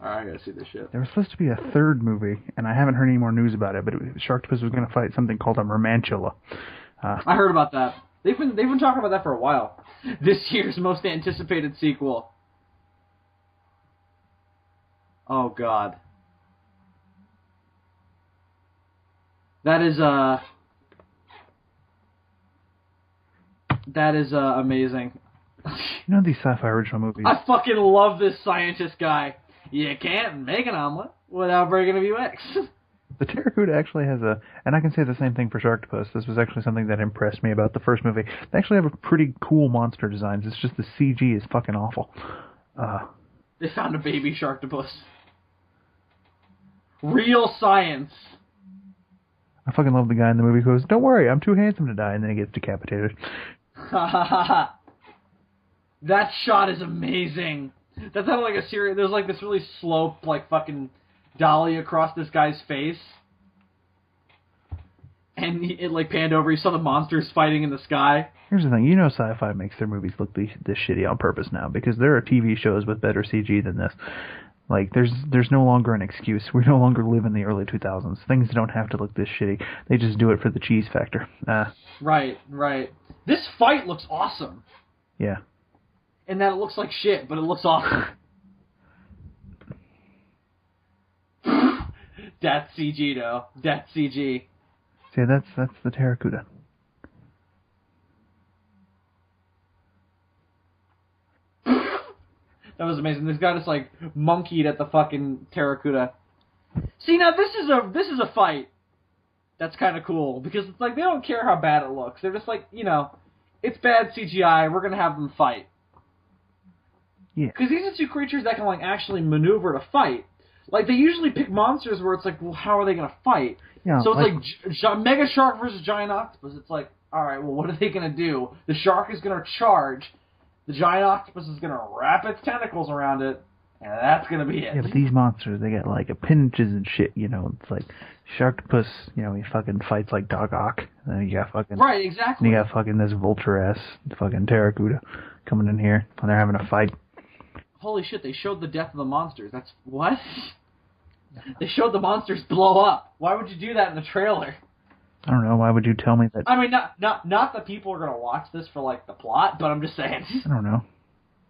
Alright, I gotta see this shit. There was supposed to be a third movie, and I haven't heard any more news about it, but Sharktopus was going to fight something called a Mermantula. I heard about that. They've been talking about that for a while. This year's most anticipated sequel. Oh god. That is amazing. You know these Syfy Original movies? I fucking love this scientist guy. You can't make an omelet without breaking a few eggs. The Terracuda actually has and I can say the same thing for Sharktopus. This was actually something that impressed me about the first movie. They actually have a pretty cool monster designs. It's just the CG is fucking awful. They found a baby Sharktopus. Real science. I fucking love the guy in the movie who goes, "Don't worry, I'm too handsome to die," and then he gets decapitated. That shot is amazing. That's not like a serious. There's like this really slow, like fucking dolly across this guy's face, and it like panned over. You saw the monsters fighting in the sky. Here's the thing, Syfy makes their movies look this shitty on purpose now because there are TV shows with better CG than this. Like there's no longer an excuse. We no longer live in the early 2000s. Things don't have to look this shitty. They just do it for the cheese factor. Right. This fight looks awesome. Yeah. And that it looks like shit, but it looks awesome. That's CG, though. That's CG. See, that's the Terracuda. That was amazing. This guy just like monkeyed at the fucking Terracuda. See, now this is a fight that's kind of cool because it's like they don't care how bad it looks. They're just like, it's bad CGI. We're gonna have them fight. Yeah. Because these are two creatures that can, like, actually maneuver to fight. Like, they usually pick monsters where it's like, well, how are they going to fight? Yeah, so it's like Mega Shark versus Giant Octopus. It's like, alright, well, what are they going to do? The shark is going to charge, the Giant Octopus is going to wrap its tentacles around it, and that's going to be it. Yeah, but these monsters, they got, like, appendages and shit, you know. It's like, Sharktopus, you know, he fucking fights like Doc Ock. And then you got fucking... Right, exactly. And you got fucking this vulture-ass fucking Terracuda coming in here, and they're having a fight. Holy shit, they showed the death of the monsters. That's... What? They showed the monsters blow up. Why would you do that in the trailer? I don't know, why would you tell me that... I mean, not that people are going to watch this for, like, the plot, but I'm just saying. I don't know.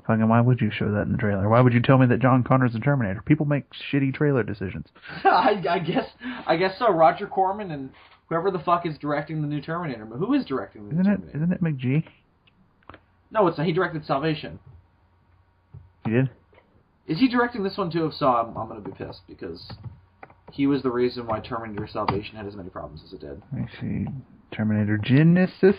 Fucking, why would you show that in the trailer? Why would you tell me that John Connor's the Terminator? People make shitty trailer decisions. I guess so. Roger Corman and whoever the fuck is directing the new Terminator. But who is directing the new Terminator? Isn't it McGee? No, it's not. He directed Salvation. He did? Is he directing this one too? If so, I'm going to be pissed because he was the reason why Terminator Salvation had as many problems as it did. Let me see. Terminator Genesis?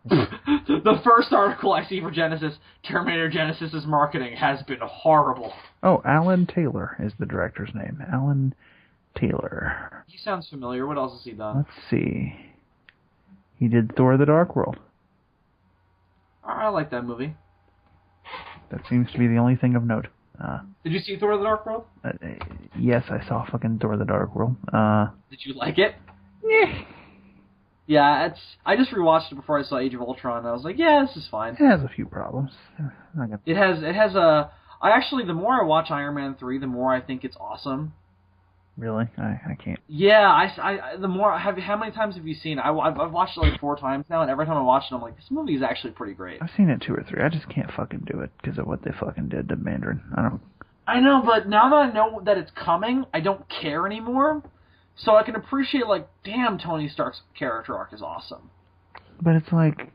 The first article I see for Genesis, Terminator Genesis's marketing has been horrible. Oh, Alan Taylor is the director's name. Alan Taylor. He sounds familiar. What else has he done? Let's see. He did Thor the Dark World. I like that movie. That seems to be the only thing of note. Did you see Thor the Dark World? Yes, I saw fucking Thor the Dark World. Did you like it? Yeah. Yeah, I just rewatched it before I saw Age of Ultron, and I was like, yeah, this is fine. It has a few problems. It has a... the more I watch Iron Man 3, the more I think it's awesome. Really? I can't. Yeah, the more... How many times have you seen it? I've watched it like 4 times now, and every time I watch it, I'm like, this movie is actually pretty great. I've seen it 2 or 3. I just can't fucking do it because of what they fucking did to Mandarin. I know, but now that I know that it's coming, I don't care anymore. So I can appreciate, like, damn, Tony Stark's character arc is awesome. But it's like,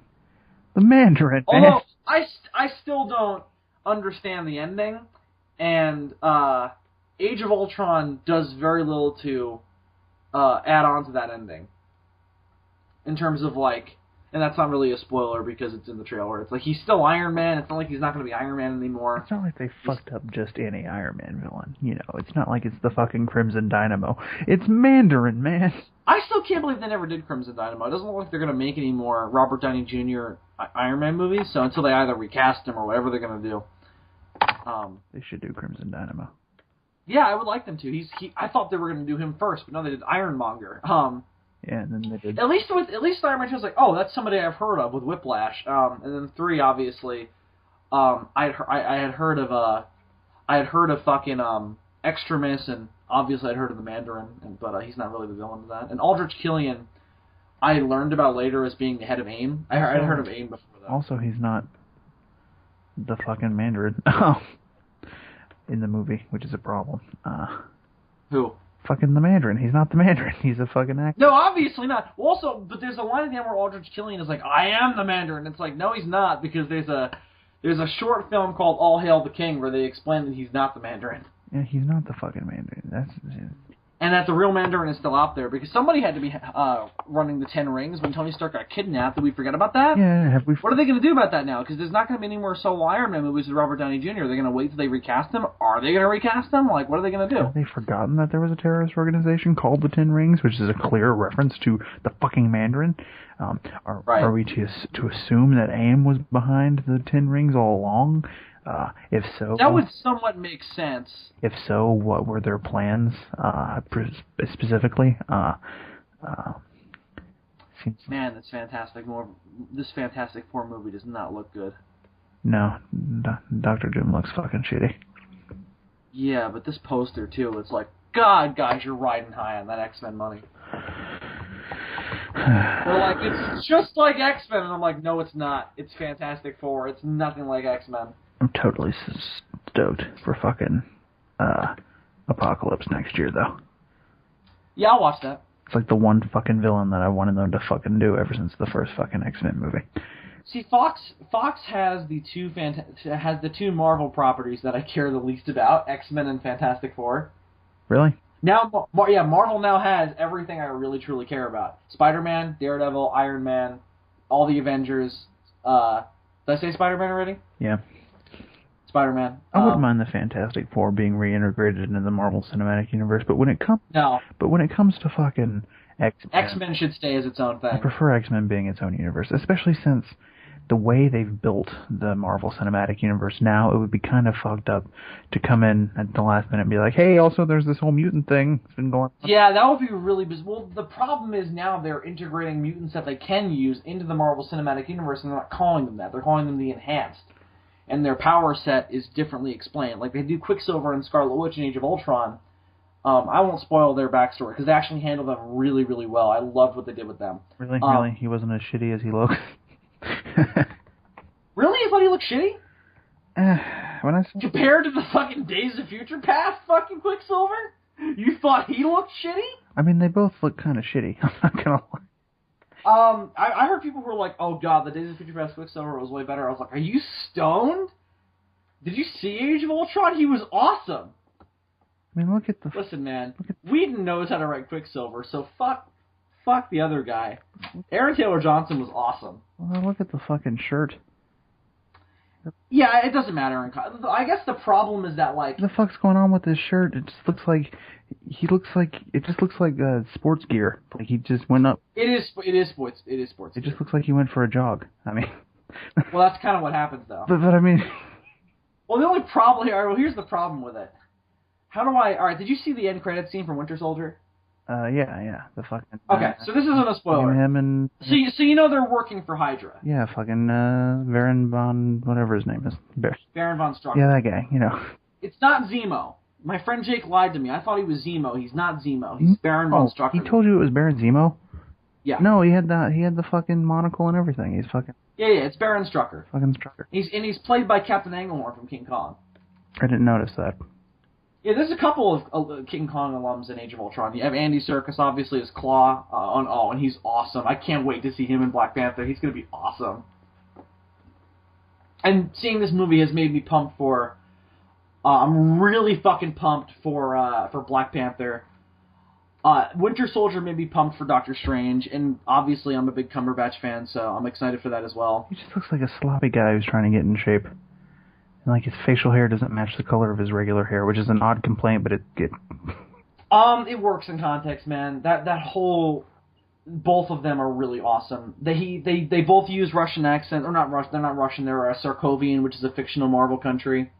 the Mandarin, man. Although, I still don't understand the ending, and Age of Ultron does very little to add on to that ending. In terms of, like, and that's not really a spoiler because it's in the trailer. It's like, he's still Iron Man. It's not like he's not going to be Iron Man anymore. It's not like they fucked up just any Iron Man villain. You know, it's not like it's the fucking Crimson Dynamo. It's Mandarin, man. I still can't believe they never did Crimson Dynamo. It doesn't look like they're going to make any more Robert Downey Jr. Iron Man movies, so until they either recast him or whatever they're going to do. They should do Crimson Dynamo. Yeah, I would like them to. I thought they were going to do him first, but no, they did Ironmonger. Yeah, and then they did. At least Iron Man 2 was like, oh, that's somebody I've heard of with Whiplash. And then 3, obviously, I had heard of fucking Extremis, and obviously I'd heard of the Mandarin, but he's not really the villain of that. And Aldrich Killian, I learned about later as being the head of AIM. I'd heard of AIM before that. Also, he's not the fucking Mandarin in the movie, which is a problem. Who? Fucking the Mandarin. He's not the Mandarin. He's a fucking actor. No, obviously not. Also, but there's a line at the end where Aldrich Killian is like, I am the Mandarin. It's like, no, he's not, because there's a short film called All Hail the King where they explain that he's not the Mandarin. Yeah, he's not the fucking Mandarin. And that the real Mandarin is still out there, because somebody had to be running the 10 Rings when Tony Stark got kidnapped. Did we forget about that? Yeah, have we... What are they going to do about that now? Because there's not going to be any more solo Iron Man movies with Robert Downey Jr. Are they going to wait till they recast him? Are they going to recast him? Like, what are they going to do? Have they forgotten that there was a terrorist organization called the 10 Rings, which is a clear reference to the fucking Mandarin? Are we to assume that AIM was behind the 10 Rings all along? If so... That would somewhat make sense. If so, what were their plans, specifically? Man, this Fantastic Four movie does not look good. No, Dr. Doom looks fucking shitty. Yeah, but this poster, too, it's like, God, guys, you're riding high on that X-Men money. They're like, it's just like X-Men, and I'm like, no, it's not. It's Fantastic Four. It's nothing like X-Men. I'm totally stoked for fucking Apocalypse next year, though. Yeah, I'll watch that. It's like the one fucking villain that I wanted them to fucking do ever since the first fucking X-Men movie. See, Fox has the two Marvel properties that I care the least about, X-Men and Fantastic Four. Really? Now, yeah, Marvel now has everything I really truly care about: Spider-Man, Daredevil, Iron Man, all the Avengers. Did I say Spider-Man already? Yeah. Spider-Man. I wouldn't mind the Fantastic Four being reintegrated into the Marvel Cinematic Universe, but when it comes to fucking X-Men should stay as its own thing. I prefer X-Men being its own universe, especially since the way they've built the Marvel Cinematic Universe now, it would be kind of fucked up to come in at the last minute and be like, hey, also there's this whole mutant thing that's been going on. Yeah, that would be really bizarre. Well, the problem is now they're integrating mutants that they can use into the Marvel Cinematic Universe, and they're not calling them that. They're calling them the Enhanced. And their power set is differently explained. Like, they do Quicksilver and Scarlet Witch in Age of Ultron. I won't spoil their backstory, because they actually handled them really, really well. I loved what they did with them. Really? Really? He wasn't as shitty as he looks? Really? You thought he looked shitty? When I saw Compared to the fucking Days of Future Past fucking Quicksilver? You thought he looked shitty? I mean, they both look kind of shitty. I'm not gonna lie. I heard people who were like, oh god, the Days of Future Past Quicksilver was way better. I was like, are you stoned? Did you see Age of Ultron? He was awesome. I mean, look at the... Listen, man, Whedon knows how to write Quicksilver, so fuck the other guy. Aaron Taylor Johnson was awesome. Well, look at the fucking shirt. Yeah, it doesn't matter. I guess the problem is that, like... What the fuck's going on with this shirt? It just looks like... It just looks like sports gear. Like he just went up... It is sports It just looks like he went for a jog. I mean... Well, that's kind of what happens, though. But I mean... Well, the only problem here... Well, here's the problem with it. How do I... Alright, did you see the end credits scene from Winter Soldier? Yeah. The fucking... Okay, so this isn't a spoiler. Him and... So you know they're working for Hydra. Yeah, fucking Baron von... whatever his name is. Baron von Strucker. Yeah, that guy, you know. It's not Zemo. My friend Jake lied to me. I thought he was Zemo. He's not Zemo. He's Baron von Strucker. He told you it was Baron Zemo? Yeah. No, he had the fucking monocle and everything. He's fucking... Yeah, it's Baron Strucker. Fucking Strucker. He's played by Captain Englehorn from King Kong. I didn't notice that. Yeah, there's a couple of King Kong alums in Age of Ultron. You have Andy Serkis, obviously, as Claw, and he's awesome. I can't wait to see him in Black Panther. He's going to be awesome. And seeing this movie has made me pumped for... I'm really fucking pumped for Black Panther. Winter Soldier made me pumped for Doctor Strange, and obviously I'm a big Cumberbatch fan, so I'm excited for that as well. He just looks like a sloppy guy who's trying to get in shape. And like his facial hair doesn't match the color of his regular hair, which is an odd complaint, but it works in context, man. That whole... Both of them are really awesome. They both use Russian accent. Or not Russian. They're not Russian. They're Sarkovian, which is a fictional Marvel country.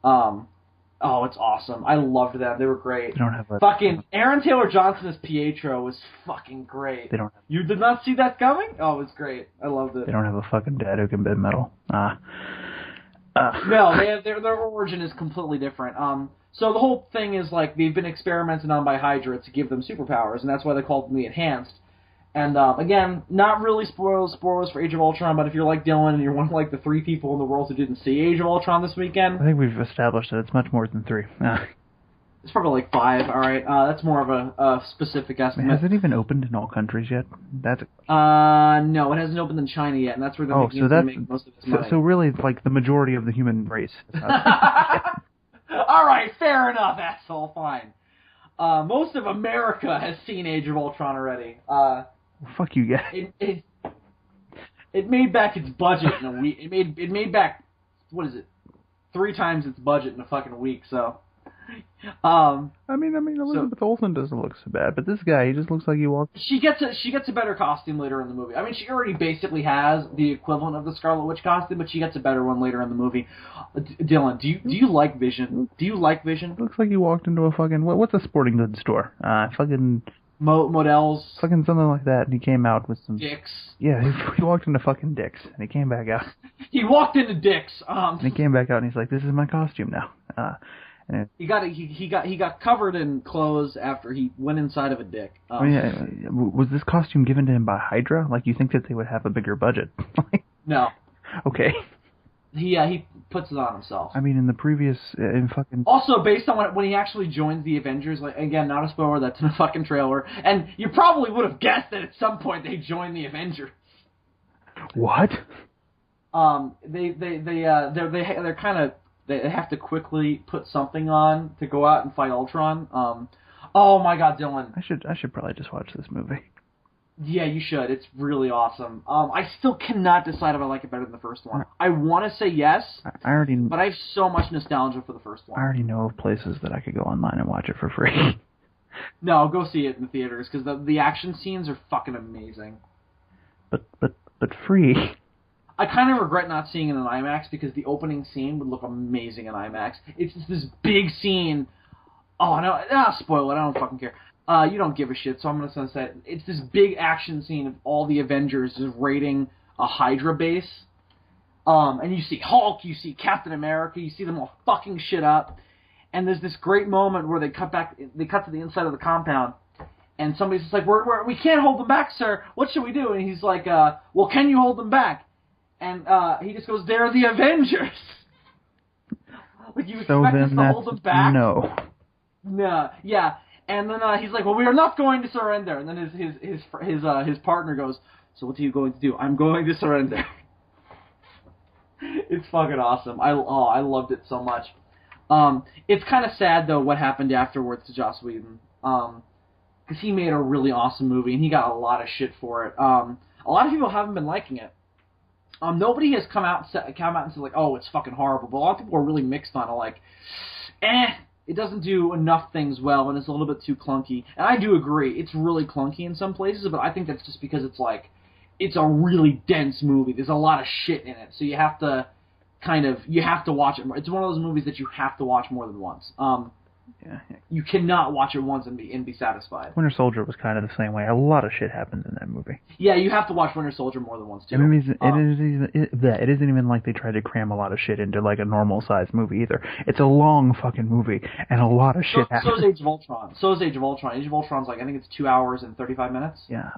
It's awesome. I loved them. They were great. They don't have a... Fucking Aaron Taylor Johnson as Pietro was fucking great. They don't have... You did not see that coming? Oh, it was great. I loved it. They don't have a fucking dad who can bend metal. No, they have, their origin is completely different. So the whole thing is, like, they've been experimented on by Hydra to give them superpowers, and that's why they called them the Enhanced. And, again, not really spoilers for Age of Ultron, but if you're like Dylan and you're one of, like, the 3 people in the world who didn't see Age of Ultron this weekend... I think we've established that it's much more than 3. It's probably like 5, alright. That's more of a specific estimate. Has it even opened in all countries yet? No, it hasn't opened in China yet, and that's where they're making most of its money. So really, like, the majority of the human race. Alright, fair enough, asshole, fine. Most of America has seen Age of Ultron already. Fuck you guys. It made back its budget in a week. It made back, what is it, 3 times its budget in a fucking week, so... I mean, Elizabeth Olsen doesn't look so bad, but this guy, he just looks like he walked... She gets a better costume later in the movie. I mean, she already basically has the equivalent of the Scarlet Witch costume, but she gets a better one later in the movie. Dylan, do you like Vision? Do you like Vision? Looks like he walked into a fucking... What's a sporting goods store? Fucking... Models. Fucking something like that, and he came out with some... Dick's. Yeah, he walked into fucking Dick's, and he came back out. He walked into Dick's. And he came back out, and he's like, this is my costume now. He got covered in clothes after he went inside of a dick. Was this costume given to him by Hydra? Like, you think that they would have a bigger budget? No. Okay. He puts it on himself. I mean, in the previous, Also, based on when he actually joins the Avengers, like, again, not a spoiler, that's in a fucking trailer, and you probably would have guessed that at some point they joined the Avengers. What? They're kind of... They have to quickly put something on to go out and fight Ultron. Oh my god, Dylan! I should probably just watch this movie. Yeah, you should. It's really awesome. I still cannot decide if I like it better than the first one. I want to say yes, I already, but I have so much nostalgia for the first I one. already know of places that I could go online and watch it for free. No, go see it in the theaters because the action scenes are fucking amazing. But free. I kind of regret not seeing it in IMAX because the opening scene would look amazing in IMAX. It's just this big scene. Oh no! Spoil it. I don't fucking care. You don't give a shit, so I'm just gonna say it's this big action scene of all the Avengers just raiding a Hydra base. And you see Hulk, you see Captain America, you see them all fucking shit up. And there's this great moment where they cut to the inside of the compound, and somebody's just like, we can't hold them back, sir. What should we do? And he's like, well, can you hold them back? And he just goes, they're the Avengers. Like, you expect us to hold them back? No. No, yeah. And then he's like, well, we are not going to surrender. And then his partner goes, so what are you going to do? I'm going to surrender. It's fucking awesome. I loved it so much. It's kind of sad, though, what happened afterwards to Joss Whedon. Because he made a really awesome movie, and he got a lot of shit for it. A lot of people haven't been liking it. Nobody has come out and said, like, oh, it's fucking horrible. But a lot of people are really mixed on it, like, it doesn't do enough things well, and it's a little bit too clunky. And I do agree, it's really clunky in some places, but I think that's just because it's a really dense movie. There's a lot of shit in it, so you have to watch it more. It's one of those movies that you have to watch more than once. Yeah. You cannot watch it once and be satisfied. Winter Soldier was kind of the same way. A lot of shit happens in that movie. Yeah, you have to watch Winter Soldier more than once too. It isn't even like they tried to cram a lot of shit into like a normal sized movie either. It's a long fucking movie and a lot of shit happens. So is Age of Ultron. Age of Ultron's like, I think it's 2 hours and 35 minutes. Yeah.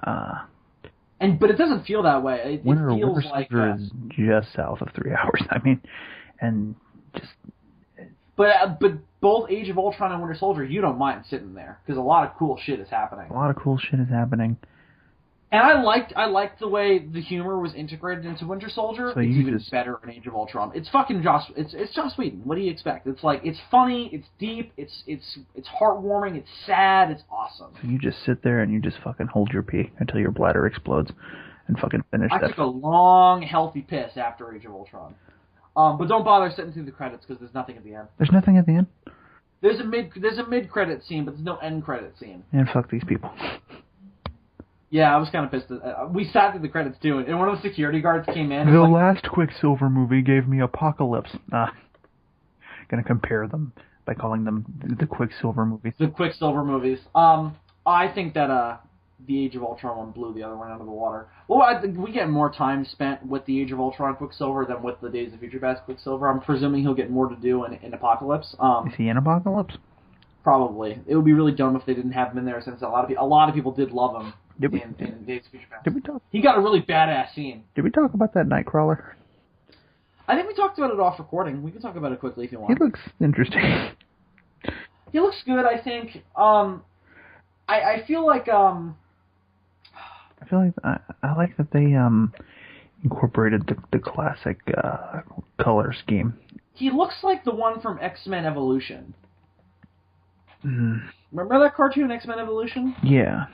But it doesn't feel that way. Winter Soldier is just south of 3 hours. I mean, and just. But both Age of Ultron and Winter Soldier, you don't mind sitting there because a lot of cool shit is happening. And I liked the way the humor was integrated into Winter Soldier. So it's even better in Age of Ultron. It's fucking Joss Whedon. What do you expect? It's like, it's funny, it's deep, it's heartwarming, it's sad, it's awesome. So you just sit there and you just fucking hold your pee until your bladder explodes and fucking finish that. I took a long, healthy piss after Age of Ultron. But don't bother sitting through the credits because there's nothing at the end. There's nothing at the end? There's a mid-credit scene, but there's no end-credit scene. And fuck these people. Yeah, I was kind of pissed. We sat through the credits too, and one of the security guards came in. The last Quicksilver movie gave me Apocalypse. Gonna compare them by calling them the Quicksilver movies. The Quicksilver movies. I think that the Age of Ultron one blew the other one out of the water. Well, I think we get more time spent with the Age of Ultron Quicksilver than with the Days of Future Past Quicksilver. I'm presuming he'll get more to do in Apocalypse. Is he in Apocalypse? Probably. It would be really dumb if they didn't have him in there, since a lot of people did love him in Days of Future Past. Did we talk? He got a really badass scene. Did we talk about that Nightcrawler? I think we talked about it off recording. We can talk about it quickly if you want. He looks interesting. He looks good, I think. I feel like I like that they incorporated the classic color scheme. He looks like the one from X-Men Evolution. Mm. Remember that cartoon, X-Men Evolution? Yeah.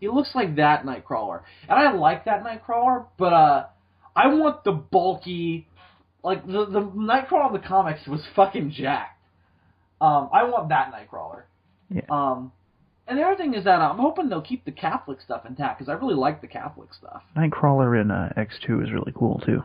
He looks like that Nightcrawler. And I like that Nightcrawler, but I want the bulky... Like, the Nightcrawler in the comics was fucking jacked. I want that Nightcrawler. Yeah. And the other thing is that I'm hoping they'll keep the Catholic stuff intact, because I really like the Catholic stuff. Nightcrawler in X2 is really cool, too.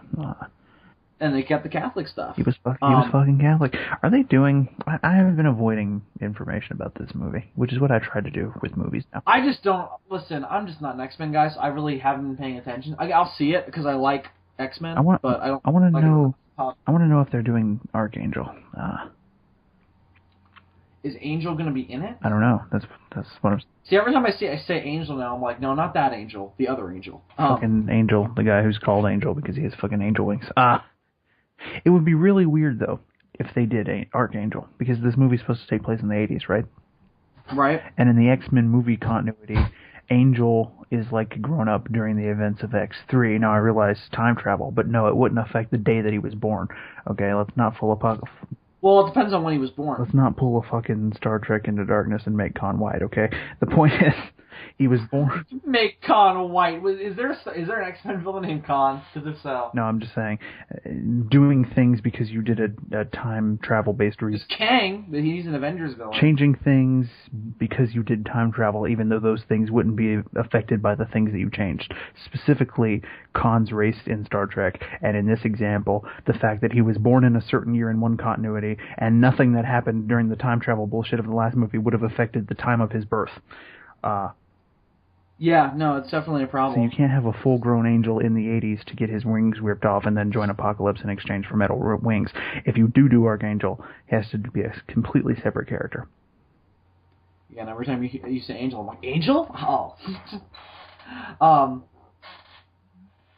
And they kept the Catholic stuff. He was fucking Catholic. Are they doing... I haven't been avoiding information about this movie, which is what I try to do with movies now. I just don't... Listen, I'm just not an X-Men guy, so I really haven't been paying attention. I'll see it, because I like X-Men, but I don't... I want to know... I want to know if they're doing Archangel. Is Angel going to be in it? I don't know. That's what I'm... See, every time I say Angel now, I'm like, no, not that Angel. The other Angel. Fucking Angel. The guy who's called Angel because he has fucking angel wings. It would be really weird, though, if they did Archangel, because this movie's supposed to take place in the 80s, right? Right. And in the X-Men movie continuity, Angel is like grown up during the events of X3. Now, I realize time travel, but no, it wouldn't affect the day that he was born. Okay, let's not Well, it depends on when he was born. Let's not pull a fucking Star Trek Into Darkness and make Con White, okay? The point is, He was born... Make Khan white. Is there an X-Men villain named Khan? Because if so... No, I'm just saying, doing things because you did a time travel-based reason. It's Kang, but he's an Avengers villain. Changing things because you did time travel, even though those things wouldn't be affected by the things that you changed. Specifically, Khan's race in Star Trek, and in this example, the fact that he was born in a certain year in one continuity, and nothing that happened during the time travel bullshit of the last movie would have affected the time of his birth. Yeah, no, it's definitely a problem. So you can't have a full-grown Angel in the 80s to get his wings ripped off and then join Apocalypse in exchange for metal wings. If you do Archangel, he has to be a completely separate character. Yeah, and every time you say Angel, I'm like, Angel? Oh.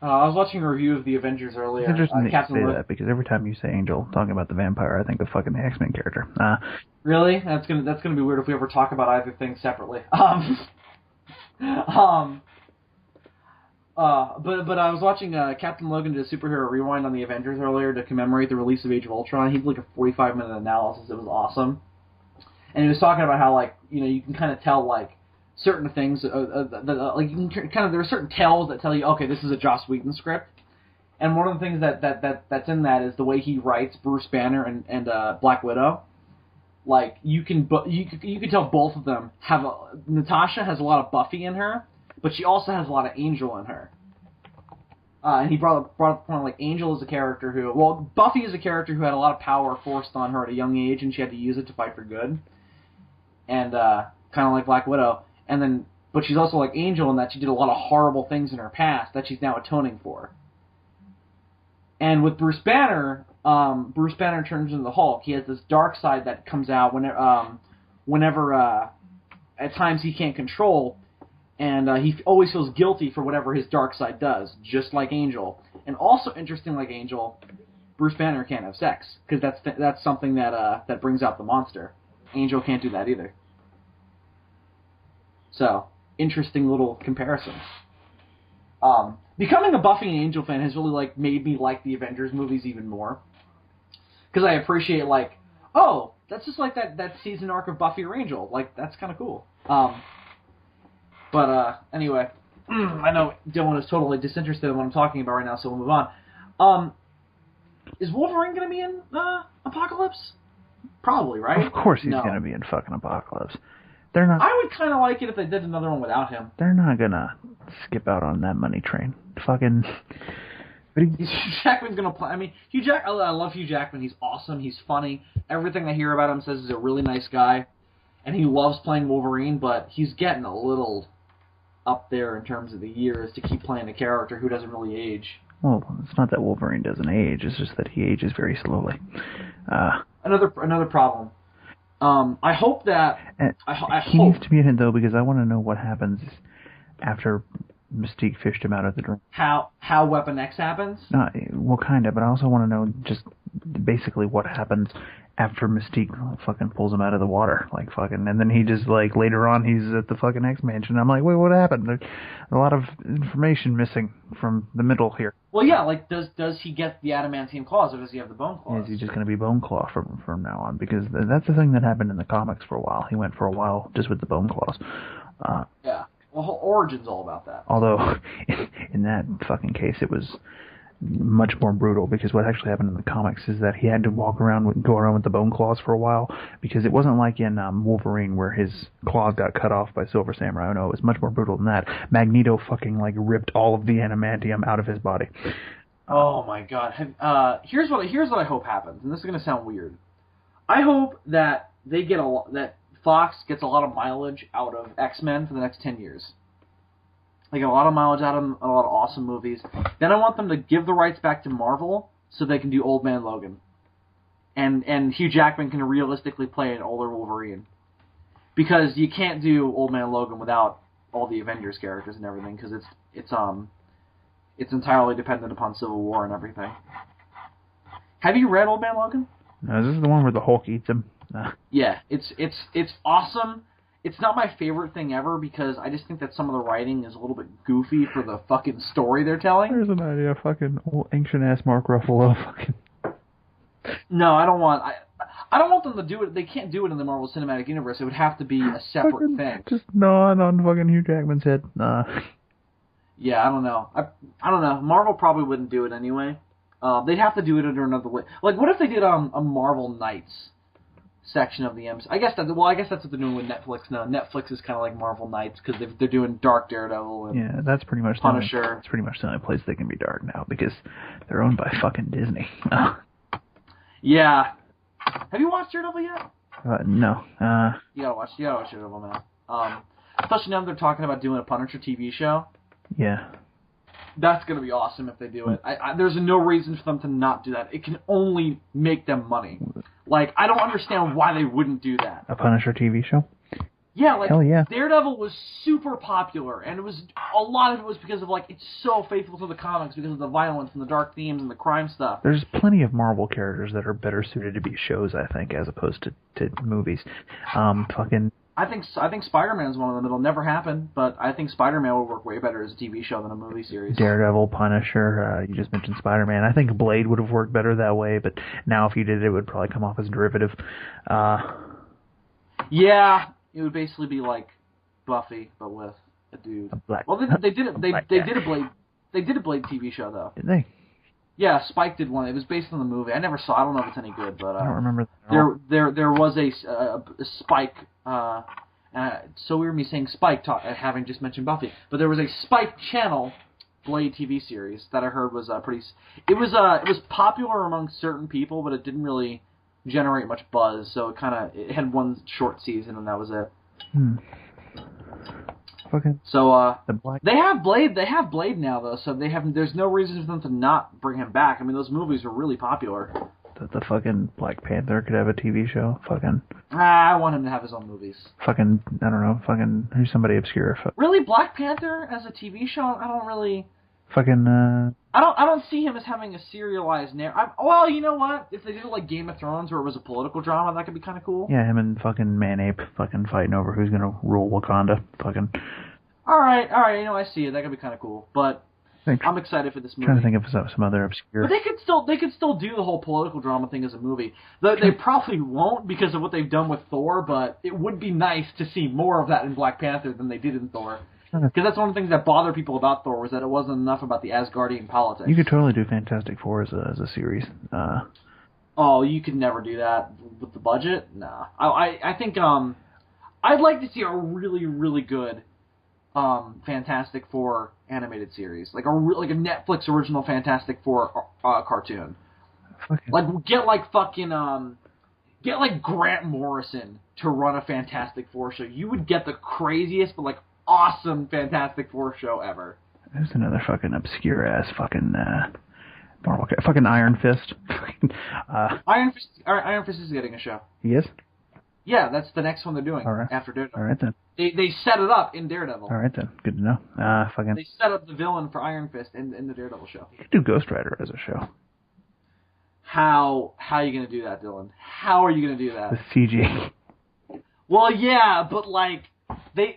I was watching a review of the Avengers earlier. It's interesting that you say that, because every time you say Angel, talking about the vampire, I think of fucking the X-Men character. Really? That's gonna be weird if we ever talk about either thing separately. But I was watching Captain Logan did a superhero rewind on the Avengers earlier to commemorate the release of Age of Ultron. He did like a 45-minute analysis. It was awesome, and he was talking about how you can kind of tell certain things like you can kind of there are certain tells that tell you, okay, this is a Joss Whedon script, and one of the things that's in that is the way he writes Bruce Banner and Black Widow. Like you can tell both of them have Natasha has a lot of Buffy in her, but she also has a lot of Angel in her. And he brought up the point like Angel is a character Buffy is a character who had a lot of power forced on her at a young age, and she had to use it to fight for good. And kind of like Black Widow, but she's also like Angel in that she did a lot of horrible things in her past that she's now atoning for. And with Bruce Banner turns into the Hulk. He has this dark side that comes out whenever at times he can't control, and he always feels guilty for whatever his dark side does, just like Angel. And also interesting, like Angel, Bruce Banner can't have sex because that's something that brings out the monster. Angel can't do that either. So interesting little comparison. Becoming a Buffy and Angel fan has really made me like the Avengers movies even more. Because I appreciate, that's just like that season arc of Buffy or Angel. That's kind of cool. Anyway, I know Dylan is totally disinterested in what I'm talking about right now, so we'll move on. Is Wolverine going to be in Apocalypse? Probably, right? Of course he's going to be in fucking Apocalypse. They're not. I would kind of like it if they did another one without him. They're not going to skip out on that money train. Fucking... But Hugh Jackman's gonna play. I mean, I love Hugh Jackman. He's awesome. He's funny. Everything I hear about him says he's a really nice guy, and he loves playing Wolverine. But he's getting a little up there in terms of the years to keep playing a character who doesn't really age. Well, it's not that Wolverine doesn't age. It's just that he ages very slowly. Another problem. I hope that he needs to be in it though, because I want to know what happens after Mystique fished him out of the drink. How Weapon X happens? No, well, kind of, but I also want to know just basically what happens after Mystique fucking pulls him out of the water, and then he just, later on he's at the fucking X-Mansion. I'm like, wait, what happened? There's a lot of information missing from the middle here. Well, yeah, does he get the adamantium claws, or does he have the bone claws? Is he just going to be Bone Claw from now on? Because that's the thing that happened in the comics for a while. He went for a while just with the Bone Claws. Yeah. Well, Origin's all about that. Although, in that fucking case, it was much more brutal, because what actually happened in the comics is that he had to go around with the bone claws for a while, because it wasn't like in Wolverine where his claws got cut off by Silver Samurai. Oh no, it was much more brutal than that. Magneto fucking ripped all of the adamantium out of his body. Oh my god. Here's what I hope happens, and this is going to sound weird. I hope that that Fox gets a lot of mileage out of X-Men for the next 10 years. They get a lot of mileage out of them, a lot of awesome movies. Then I want them to give the rights back to Marvel so they can do Old Man Logan. And Hugh Jackman can realistically play an older Wolverine. Because you can't do Old Man Logan without all the Avengers characters and everything, because it's entirely dependent upon Civil War and everything. Have you read Old Man Logan? No, this is the one where the Hulk eats him. Yeah, it's awesome. It's not my favorite thing ever, because I just think that some of the writing is a little bit goofy for the fucking story they're telling. There's an idea, fucking old ancient ass Mark Ruffalo. Fucking. No, I don't want. I don't want them to do it. They can't do it in the Marvel Cinematic Universe. It would have to be a separate thing. Just gnawing on fucking Hugh Jackman's head. Yeah, I don't know. I don't know. Marvel probably wouldn't do it anyway. They'd have to do it under another way. Like, what if they did a Marvel Knights section of the MC? I guess that's what they're doing with Netflix now. Netflix is kind of like Marvel Knights because they're doing Dark Daredevil and yeah, that's pretty much Punisher. That's pretty much the only place they can be dark now because they're owned by fucking Disney. Yeah. Have you watched Daredevil yet? No. You gotta watch Daredevil, man. Especially now they're talking about doing a Punisher TV show. Yeah. That's gonna be awesome if they do it. There's no reason for them to not do that. It can only make them money. Like, I don't understand why they wouldn't do that. A Punisher TV show? Yeah, like, hell yeah. Daredevil was super popular, and a lot of it was because of, like, it's so faithful to the comics because of the violence and the dark themes and the crime stuff. There's plenty of Marvel characters that are better suited to be shows, I think, as opposed to movies. I think Spider-Man is one of them. It'll never happen, but I think Spider-Man will work way better as a TV show than a movie series. Daredevil, Punisher, you just mentioned Spider-Man. I think Blade would have worked better that way, but now if you did it, it would probably come off as derivative. Yeah, it would basically be like Buffy, but with a dude. Well, they did it. They did a Blade. They did a Blade TV show though. Did they? Yeah, Spike did one. It was based on the movie. I never saw. I don't know if it's any good, but I don't remember. There was a Spike. So weird me saying Spike, having just mentioned Buffy, but there was a Spike Channel Blade TV series that I heard was pretty. It was popular among certain people, but it didn't really generate much buzz. So it had one short season, and that was it. Okay. So they have Blade. They have Blade now, though. So there's no reason for them to not bring him back. I mean, those movies were really popular. The fucking Black Panther could have a TV show. Fucking. I want him to have his own movies. Fucking, I don't know. Fucking, who's somebody obscure? Really, Black Panther as a TV show? I don't really. Fucking. I don't see him as having a serialized narrative. Well, you know what? If they did it like Game of Thrones, where it was a political drama, that could be kind of cool. Yeah, him and fucking Manape fucking fighting over who's gonna rule Wakanda. Fucking. All right. You know, I see it. That could be kind of cool, but. I'm excited for this movie. I'm trying to think of some other obscure. But they could still do the whole political drama thing as a movie. They probably won't because of what they've done with Thor, but it would be nice to see more of that in Black Panther than they did in Thor. Because that's one of the things that bother people about Thor was that it wasn't enough about the Asgardian politics. You could totally do Fantastic Four as a series. Oh, you could never do that with the budget. Nah, I think I'd like to see a really really good Fantastic Four animated series, like a Netflix original Fantastic Four cartoon. Like get Grant Morrison to run a Fantastic Four show. You would get the craziest but like awesome Fantastic Four show ever. There's another fucking obscure ass fucking Marvel fucking Iron Fist. Iron Fist is getting a show. He is? Yeah, that's the next one they're doing after Daredevil. All right then. They set it up in Daredevil. All right then. Good to know. They set up the villain for Iron Fist in the Daredevil show. You could do Ghost Rider as a show. How are you going to do that, Dylan? How are you going to do that? With CG. Well, yeah, but like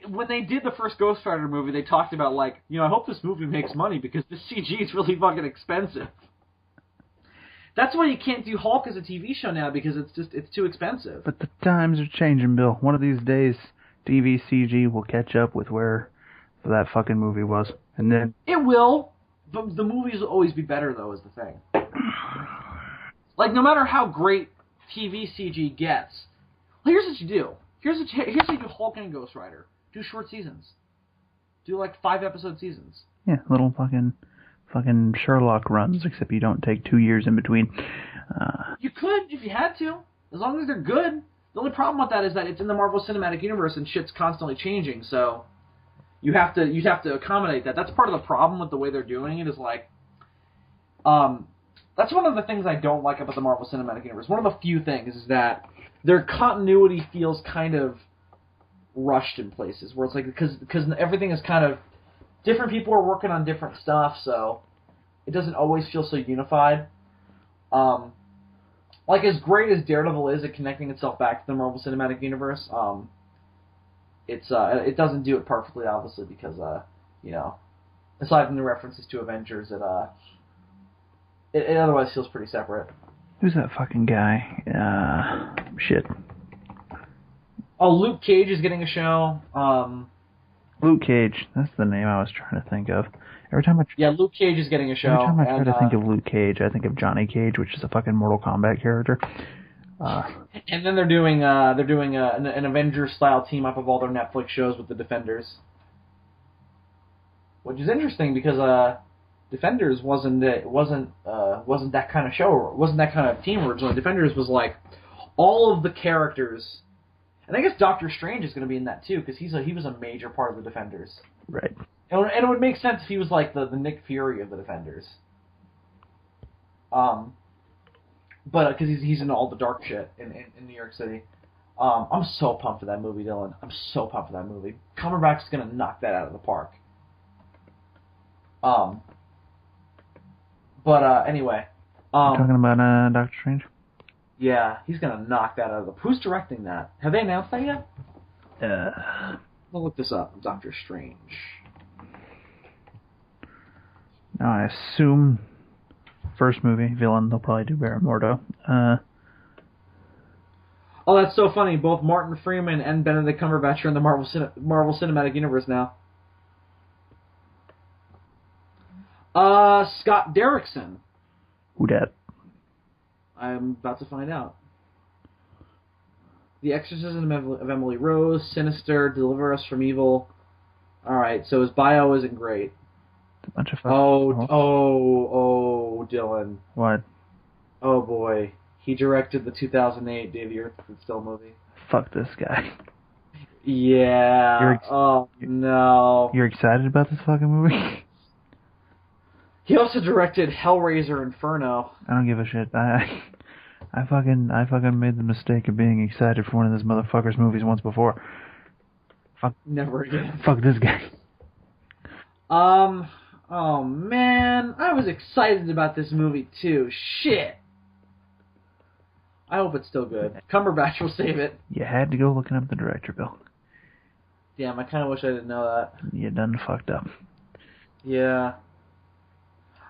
when they did the first Ghost Rider movie, they talked about like, you know, I hope this movie makes money because the CG is really fucking expensive. That's why you can't do Hulk as a TV show now because it's too expensive. But the times are changing, Bill. One of these days, TV CG will catch up with where that fucking movie was, and then it will. But the movies will always be better, though, is the thing. Like no matter how great TV CG gets, well, here's what you do. Here's how you do Hulk and Ghost Rider. Do short seasons. Do like 5-episode seasons. Yeah, little fucking Sherlock runs, except you don't take 2 years in between. You could if you had to, as long as they're good. The only problem with that is that it's in the Marvel Cinematic Universe and shit's constantly changing, so you'd have to accommodate that. That's part of the problem with the way they're doing it. Is like, that's one of the things I don't like about the Marvel Cinematic Universe. One of the few things is that their continuity feels kind of rushed in places, where it's like because everything is kind of different people are working on different stuff, so it doesn't always feel so unified. Like, as great as Daredevil is at connecting itself back to the Marvel Cinematic Universe, it doesn't do it perfectly, obviously, because, you know, aside from the references to Avengers, it otherwise feels pretty separate. Who's that fucking guy? Shit. Oh, Luke Cage is getting a show. Luke Cage. That's the name I was trying to think of. Yeah, Luke Cage is getting a show. Every time I try to think of Luke Cage, I think of Johnny Cage, which is a fucking Mortal Kombat character. And then they're doing an Avengers style team up of all their Netflix shows with the Defenders, which is interesting because Defenders wasn't that kind of show, wasn't that kind of team originally. Defenders was like all of the characters, and I guess Doctor Strange is going to be in that too because he was a major part of the Defenders. Right. And it would make sense if he was like the Nick Fury of the Defenders. But because he's in all the dark shit in New York City. I'm so pumped for that movie, Dylan. I'm so pumped for that movie. Cumberbatch's gonna knock that out of the park. Anyway. You're talking about Doctor Strange? Yeah, he's gonna knock that out of the... Who's directing that? Have they announced that yet? I'll look this up. Doctor Strange. Now, I assume first movie, villain, they'll probably do Baron Mordo. Oh, that's so funny. Both Martin Freeman and Benedict Cumberbatch are in the Marvel Cinematic Universe now. Scott Derrickson. Who dat? I'm about to find out. The Exorcism of Emily Rose, Sinister, Deliver Us from Evil. Alright, so his bio isn't great. A bunch of Dylan. What? Oh boy. He directed the 2008 Day the Earth Stood Still movie. Fuck this guy. Yeah. No. You're excited about this fucking movie? He also directed Hellraiser Inferno. I don't give a shit. I fucking made the mistake of being excited for one of this motherfucker's movies once before. Fuck. Never again. Fuck this guy. Oh man, I was excited about this movie too. Shit. I hope it's still good. Cumberbatch will save it. You had to go looking up the director, Bill. Damn, I kind of wish I didn't know that. You done fucked up. Yeah.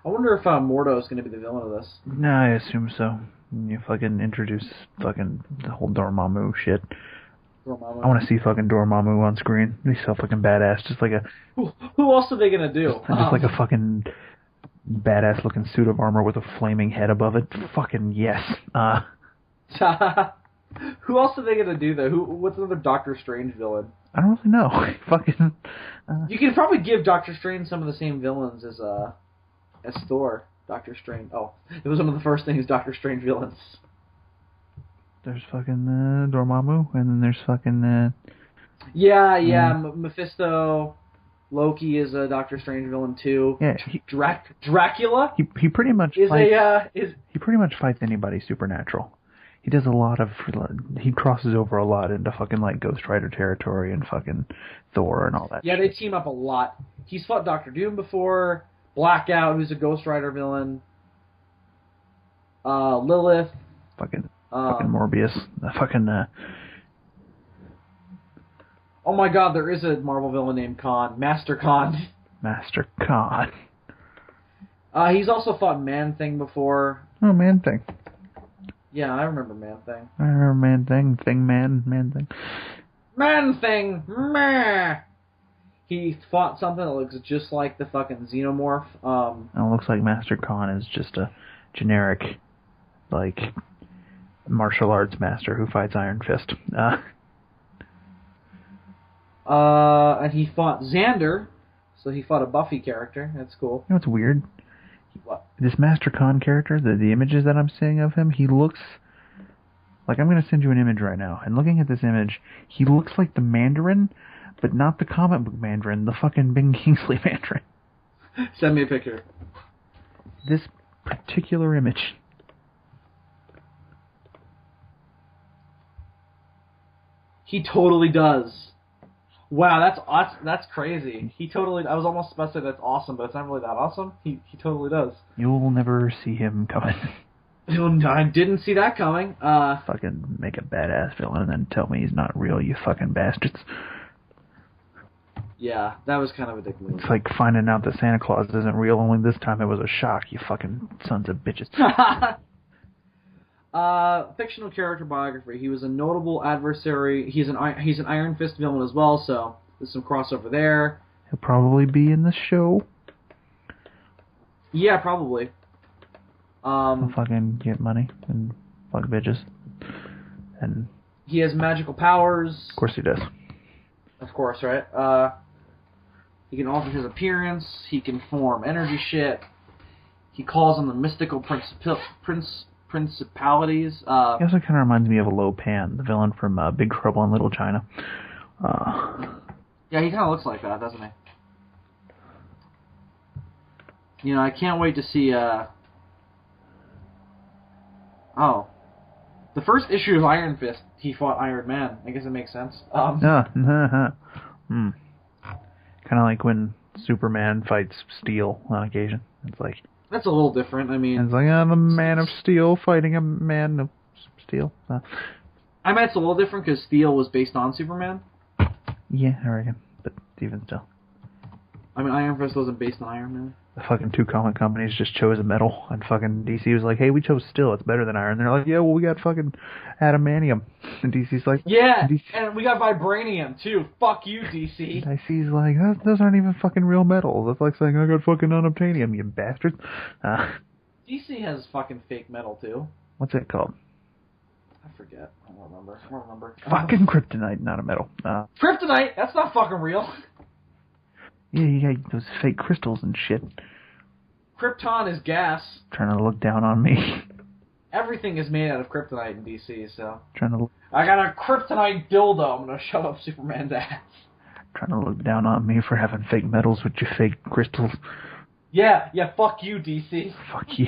I wonder if Mordo is going to be the villain of this. No, I assume so. You fucking introduce fucking the whole Dormammu shit. Dormammu. I want to see fucking Dormammu on screen. He's so fucking badass. Just like a... Who else are they going to do? Just like a fucking badass looking suit of armor with a flaming head above it. Fucking yes. Who else are they going to do, though? What's another Doctor Strange villain? I don't really know. Fucking... You can probably give Doctor Strange some of the same villains as Thor. Doctor Strange. Oh, it was one of the first things Doctor Strange villains. There's fucking Dormammu, and then there's fucking... Mephisto. Loki is a Doctor Strange villain too. Yeah, Dracula. He pretty much he pretty much fights anybody supernatural. He does a lot of... He crosses over a lot into fucking like Ghost Rider territory and fucking Thor and all that. Yeah, shit. they team up a lot. He's fought Doctor Doom before. Blackout, who's a Ghost Rider villain. Lilith. Fucking Morbius. Oh my god, there is a Marvel villain named Khan. Master Khan. Master Khan. He's also fought Man-Thing before. Oh, Man-Thing. Yeah, I remember Man-Thing. I remember Man-Thing. Man-Thing. Man-Thing! Meh! He fought something that looks just like the fucking Xenomorph. It looks like Master Khan is just a generic, like, martial arts master who fights Iron Fist. And he fought Xander, so he fought a Buffy character. That's cool. You know what's weird? What? This Master Khan character, the images that I'm seeing of him, he looks... Like, I'm going to send you an image right now, and looking at this image, he looks like the Mandarin, but not the comic book Mandarin, the fucking Ben Kingsley Mandarin. Send me a picture. This particular image. He totally does. Wow, that's crazy. He totally... I was almost about to say that's awesome, but it's not really that awesome. He totally does. You'll never see him coming. I didn't see that coming. Fucking make a badass villain and then tell me he's not real, you fucking bastards. Yeah, that was kind of a dick move. It's like finding out that Santa Claus isn't real, only this time it was a shock, you fucking sons of bitches. Fictional character biography. He was a notable adversary. He's an Iron Fist villain as well, so there's some crossover there. He'll probably be in the show. Yeah, probably. He'll fucking get money and fuck bitches. And he has magical powers. Of course he does. Of course, right? He can alter his appearance. He can form energy shit. He calls on the mystical principalities. He also kind of reminds me of Lo Pan, the villain from Big Trouble in Little China. Yeah, he kind of looks like that, doesn't he? You know, I can't wait to see. Oh, the first issue of Iron Fist, he fought Iron Man. I guess it makes sense. Kind of like when Superman fights Steel on occasion. It's like that's a little different. I mean, it's like the Man of Steel fighting a Man of Steel. I mean, it's a little different because Steel was based on Superman. Yeah, I reckon, but even still. I mean, Iron Fist wasn't based on Iron Man. The fucking two comic companies just chose a metal, and fucking DC was like, hey, we chose Steel, it's better than Iron. They're like, yeah, well, we got fucking adamantium. And DC's like... Yeah, and we got vibranium, too. Fuck you, DC. And DC's like, those aren't even fucking real metals. It's like saying, I got fucking unobtainium, you bastard. DC has fucking fake metal, too. What's it called? I forget. I don't remember. Fucking kryptonite, not a metal. Kryptonite? That's not fucking real. Yeah, you got those fake crystals and shit. Krypton is gas. Trying to look down on me. Everything is made out of kryptonite in DC, so... I got a kryptonite dildo. I'm gonna shove up Superman's ass. Trying to look down on me for having fake metals with your fake crystals. Yeah, fuck you, DC. Fuck you.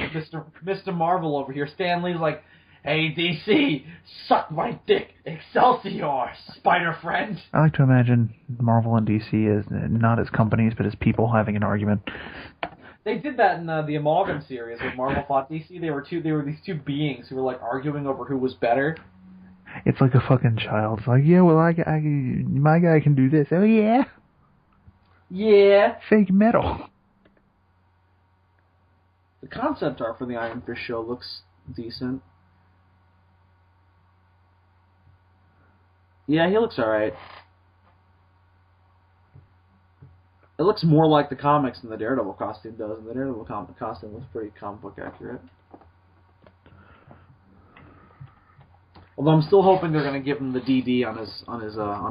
Mr. Marvel over here. Stan Lee's like, hey, DC, suck my dick, Excelsior, spider friend. I like to imagine Marvel and DC as not as companies, but as people having an argument. They did that in the Amalgam series when Marvel fought DC. They were these two beings who were like arguing over who was better. It's like a fucking child. It's like, yeah, well, my guy can do this. Oh yeah. Yeah. Fake metal. The concept art for the Iron Fist show looks decent. Yeah, he looks alright. It looks more like the comics than the Daredevil costume does, and the Daredevil costume looks pretty comic book accurate. Although I'm still hoping they're going to give him the DD on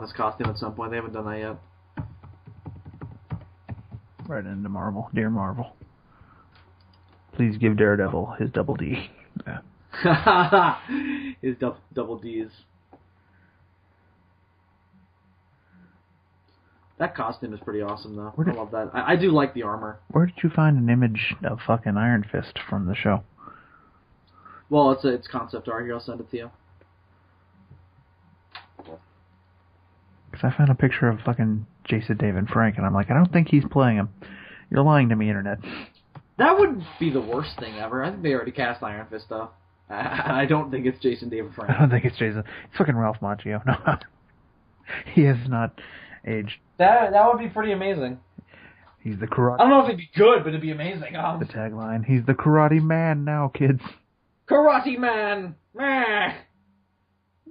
his costume at some point. They haven't done that yet. Right into Marvel, dear Marvel. Please give Daredevil his double D. Yeah. His double Ds. That costume is pretty awesome, though. I love that. I do like the armor. Where did you find an image of fucking Iron Fist from the show? Well, it's concept art. Here, I'll send it to you. Because I found a picture of fucking Jason David Frank, and I'm like, I don't think he's playing him. You're lying to me, Internet. That wouldn't be the worst thing ever. I think they already cast Iron Fist, though. I don't think it's Jason David Frank. I don't think it's Jason. It's fucking Ralph Macchio. No. He has not aged. That would be pretty amazing. He's the karate... I don't know if it'd be good, but it'd be amazing. The tagline, he's the karate man now, kids. Karate man! Meh!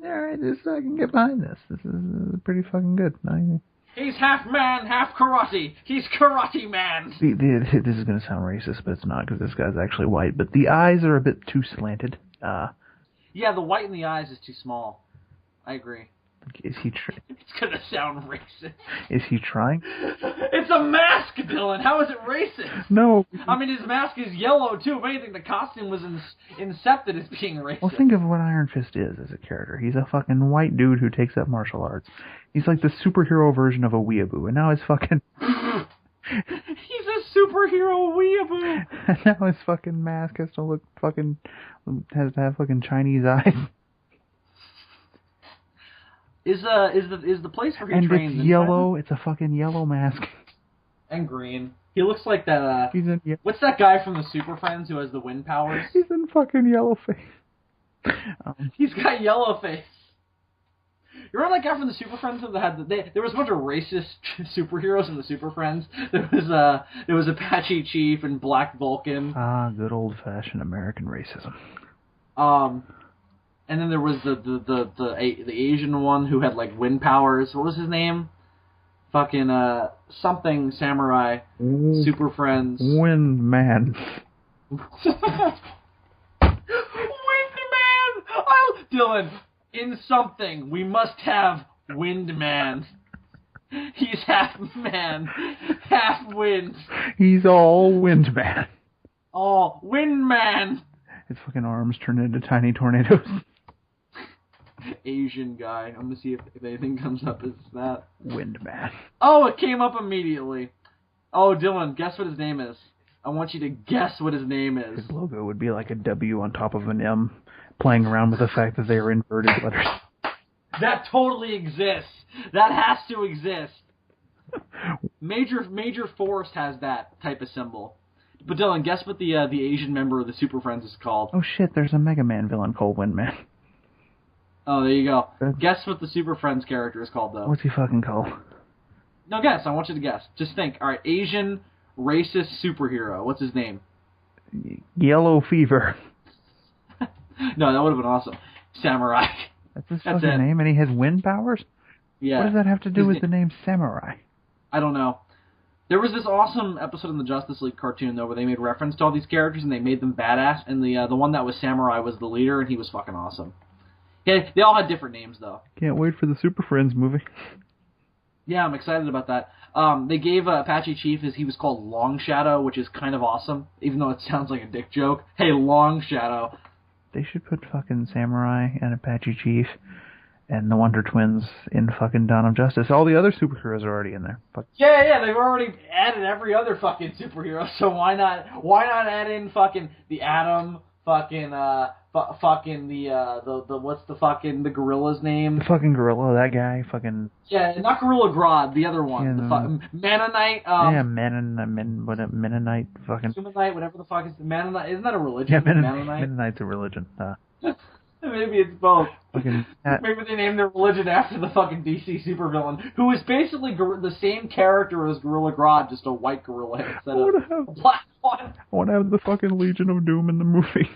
Alright, I can get behind this. This is pretty fucking good. He's half man, half karate. He's karate man. This is going to sound racist, but it's not, because this guy's actually white. But the eyes are a bit too slanted. Yeah, the white in the eyes is too small. I agree. Is he trying? It's gonna sound racist. Is he trying? It's a mask, Dylan. How is it racist? No. I mean, his mask is yellow too. If anything, the costume was incepted as being racist. Well, think of what Iron Fist is as a character. He's a fucking white dude who takes up martial arts. He's like the superhero version of a weeaboo, and now his fucking... He's a superhero weeaboo. And now his fucking mask has to have fucking Chinese eyes. Is the place where he trains? And it's yellow. It's a fucking yellow mask. And green. He looks like that. He's in. What's that guy from the Super Friends who has the wind powers? He's in fucking yellow face. He's got yellow face. You remember that guy from the Super Friends that had there was a bunch of racist superheroes in the Super Friends. There was Apache Chief and Black Vulcan. Ah, good old fashioned American racism. And then there was the Asian one who had like wind powers. What was his name? Fucking something samurai. Super Friends. Wind Man. Windman! Dylan, in something, we must have Windman. He's half man, half wind. He's all Wind Man. Oh, Windman! His fucking arms turn into tiny tornadoes. Asian guy. I'm gonna see if anything comes up as that. Wind Man. Oh, it came up immediately. Oh, Dylan, guess what his name is. I want you to guess what his name is. His logo would be like a W on top of an M, playing around with the fact that they are inverted letters. That totally exists. That has to exist. Major Force has that type of symbol. But Dylan, guess what the Asian member of the Super Friends is called? Oh shit, there's a Mega Man villain called Windman. Oh, there you go. Guess what the Super Friends character is called, though. What's he fucking called? No, guess. I want you to guess. Just think. All right, Asian racist superhero. What's his name? Yellow Fever. No, that would have been awesome. Samurai. That's his fucking name, and he has wind powers? Yeah. What does that have to do with the name Samurai? I don't know. There was this awesome episode in the Justice League cartoon, though, where they made reference to all these characters, and they made them badass, and the one that was Samurai was the leader, and he was fucking awesome. Yeah, they all had different names, though. Can't wait for the Super Friends movie. Yeah, I'm excited about that. They gave Apache Chief, he was called Long Shadow, which is kind of awesome, even though it sounds like a dick joke. Hey, Long Shadow. They should put fucking Samurai and Apache Chief and the Wonder Twins in fucking Dawn of Justice. All the other superheroes are already in there. Fuck. Yeah, they've already added every other fucking superhero, so why not add in fucking the Atom, fucking fucking the what's the fucking the gorilla's name? The fucking gorilla, that guy, fucking... Yeah, not Gorilla Grodd, the other one. Yeah, The Mennonite. Mennonite, fucking... Mennonite, whatever the fuck is Mennonite. Isn't that a religion? Yeah, Mennonite? Mennonite's a religion. Maybe it's both. Fucking Maybe they named their religion after the fucking DC supervillain, who is basically the same character as Gorilla Grodd, just a white gorilla instead of a black one. I want to have the fucking Legion of Doom in the movie.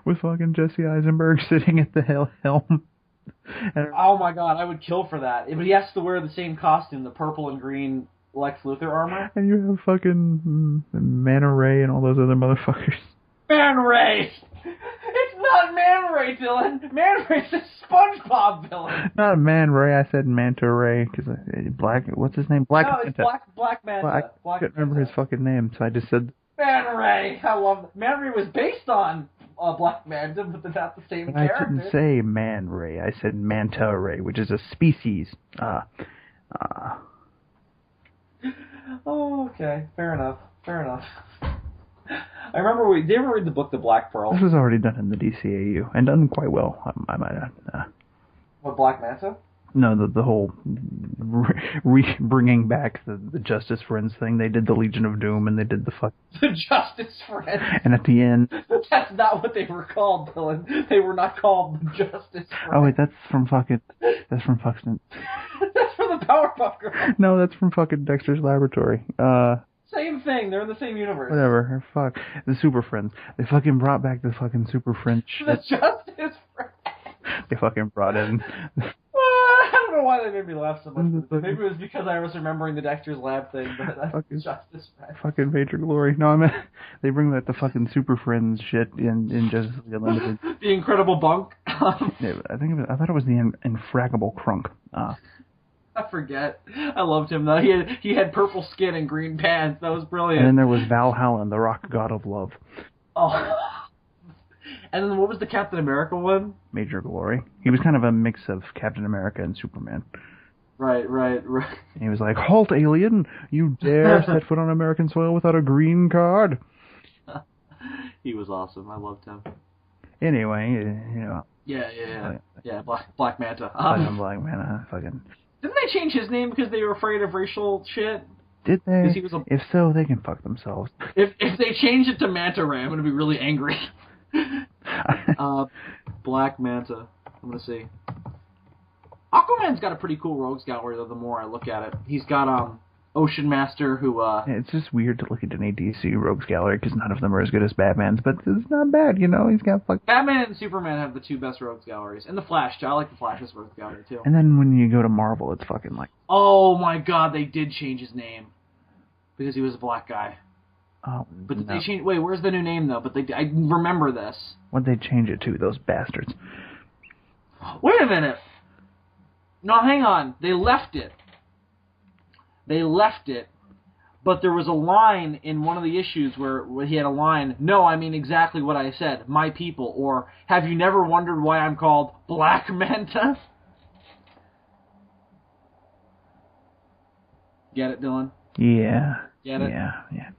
With fucking Jesse Eisenberg sitting at the helm. Oh my god, I would kill for that. But he has to wear the same costume, the purple and green Lex Luthor armor. And you have fucking Manta Ray and all those other motherfuckers. Man Ray! It's not Man Ray, Dylan! Man Ray's a SpongeBob villain! Not Man Ray, I said Manta Ray, because what's his name? Black Manta. No, it's Black Manta. I couldn't remember his fucking name, so I just said... Man Ray! I love it. Man Ray was based on Black Manta, but they're not the same character. I didn't say Man Ray, I said Manta Ray, which is a species. Oh, okay. Fair enough. I remember did you ever read the book The Black Pearl? This was already done in the DCAU, and done quite well, I might add. What, Black Manta? No, the whole bringing back the Justice Friends thing. They did the Legion of Doom, and they did the fuck... The Justice Friends? And at the end... That's not what they were called, Dylan. They were not called the Justice Friends. Oh, wait, that's from fucking... That's from fucking... That's from the Powerpuff Girls. No, that's from fucking Dexter's Laboratory. Same thing. They're in the same universe. Whatever. Fuck. The Super Friends. They fucking brought back the fucking Super Friends shit. The Justice Friends. They fucking brought in... I don't know why they made me laugh so much. Maybe it was because I was remembering the Dexter's Lab thing, but that's Justice Friends. Fucking Major Glory. No, I mean, they bring the fucking Super Friends shit in Justice League Unlimited. The Incredible Bunk. Yeah, I thought it was the Infraggable Crunk. I forget. I loved him though. He had purple skin and green pants. That was brilliant. And then there was Valhalla, the Rock God of Love. Oh. And then what was the Captain America one? Major Glory. He was kind of a mix of Captain America and Superman. Right. And he was like, "Halt, alien! You dare set foot on American soil without a green card?" He was awesome. I loved him. Anyway, you know. Yeah. Black Manta. Black Manta. Fucking. Didn't they change his name because they were afraid of racial shit? Did they? If so, they can fuck themselves. If they change it to Manta Ray, I'm gonna be really angry. Black Manta. I'm gonna see. Aquaman's got a pretty cool rogues gallery though. The more I look at it, he's got Ocean Master, who Yeah, it's just weird to look at any DC Rogues Gallery because none of them are as good as Batman's, but it's not bad, you know. He's got Batman and Superman have the two best Rogues Galleries, and the Flash too. I like the Flash's Rogues Gallery too. And then when you go to Marvel, it's fucking like, Oh my God, they did change his name because he was a black guy. oh, But did no. they change? Wait, where's the new name though? But I remember this. What'd they change it to? Those bastards. Wait a minute. No, hang on. They left it. But there was a line in one of the issues where he had a line, no, I mean exactly what I said, my people, or have you never wondered why I'm called Black Manta? Get it, Dylan? Yeah. Get it? Yeah.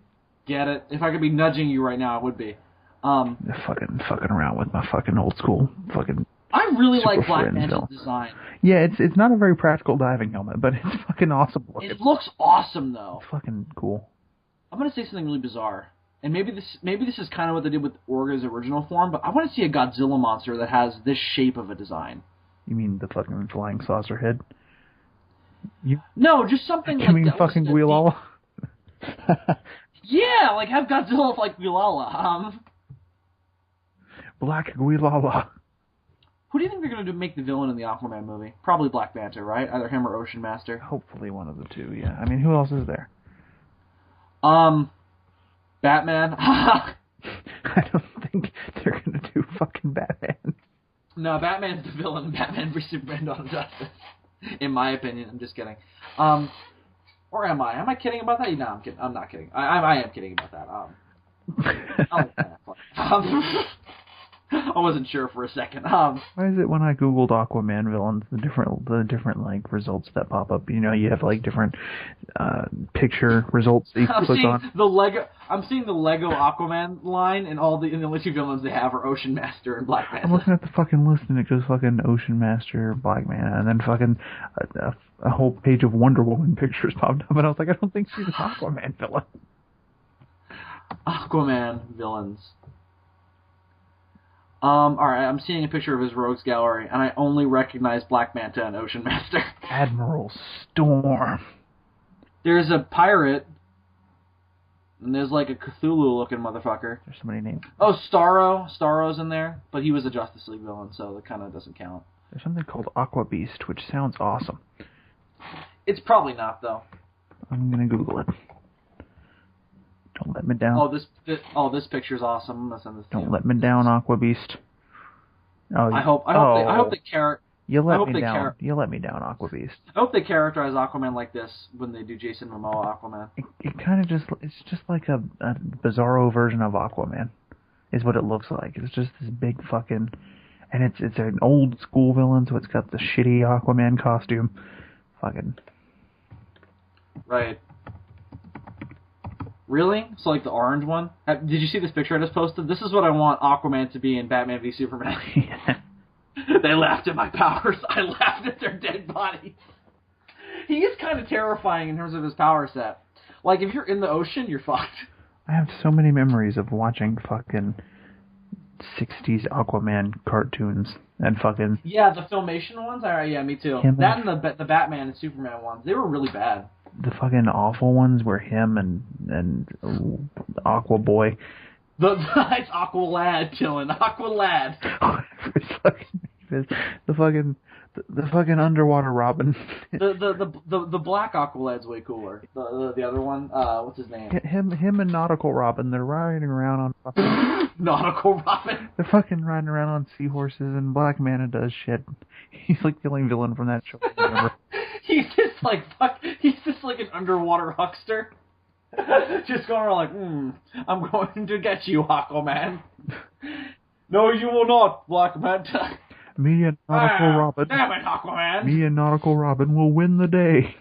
Get it? If I could be nudging you right now, I would be. They're fucking around with my fucking old school fucking. I really Super like Black Friends Manta's film. design. Yeah, it's not a very practical diving helmet, but it's fucking awesome looking. It looks awesome, though. It's fucking cool. I'm gonna say something really bizarre, and maybe this is kind of what they did with Orga's original form, but I want to see a Godzilla monster that has this shape of a design. You mean the fucking flying saucer head? No, just something You like mean that. fucking Guilala? Yeah, like have Godzilla look like Guilala. Black Guilala. Who do you think they're gonna make the villain in the Aquaman movie? Probably Black Manta, right? Either him or Ocean Master. Hopefully one of the two, yeah. I mean, who else is there? Batman. I don't think they're gonna do fucking Batman. No, Batman's the villain in Batman v Superman: Dawn of Justice. In my opinion, I'm just kidding. Or am I? Am I kidding about that? No, I'm kidding. I'm not kidding. I am kidding about that. I wasn't sure for a second. Why is it when I googled Aquaman villains, the different like results that pop up? You know, you have like different picture results that you click on. I'm seeing the Lego Aquaman line, and the only two villains they have are Ocean Master and Black Manta. I'm looking at the fucking list, and it goes fucking Ocean Master, Black Manta, and then fucking a whole page of Wonder Woman pictures popped up, and I was like, I don't think she's an Aquaman villain. Aquaman villains. Alright, I'm seeing a picture of his rogues gallery, and I only recognize Black Manta and Ocean Master. Admiral Storm. There's a pirate, and there's like a Cthulhu-looking motherfucker. There's so many names. Oh, Starro. Starro's in there, but he was a Justice League villain, so that kind of doesn't count. There's something called Aqua Beast, which sounds awesome. It's probably not, though. I'm gonna Google it. Don't let me down. This picture's awesome. I'm gonna send this to you. Don't let me down, Aqua Beast. Oh, I hope You let me down. You let me down, Aqua Beast. I hope they characterize Aquaman like this when they do Jason Momoa Aquaman. It kind of it's just like a bizarro version of Aquaman, is what it looks like. It's just this big fucking, and it's an old school villain, so it's got the shitty Aquaman costume. Fucking. Right. Really? So like the orange one? Did you see this picture I just posted? This is what I want Aquaman to be in Batman v Superman. Yeah. They laughed at my powers. I laughed at their dead bodies. He is kind of terrifying in terms of his power set. Like, if you're in the ocean, you're fucked. I have so many memories of watching fucking 60s Aquaman cartoons and fucking... Yeah, the Filmation ones? Yeah, me too. That and the Batman and Superman ones. They were really bad. The fucking awful ones were him and Aqua Boy. It's Aqua Lad, chillin'. Aqua Lad. The fucking underwater Robin. The black Aqualad's way cooler. The other one, what's his name? Him and Nautical Robin. They're riding around on fucking Nautical Robin. They're fucking riding around on seahorses, and Black Manta does shit. He's like the only villain from that show. He's just like an underwater huckster. Just going around like, I'm going to get you, Aquaman. No, you will not, Black Manta. Me and Nautical Robin. Damn it, Aquaman. Me and Nautical Robin will win the day.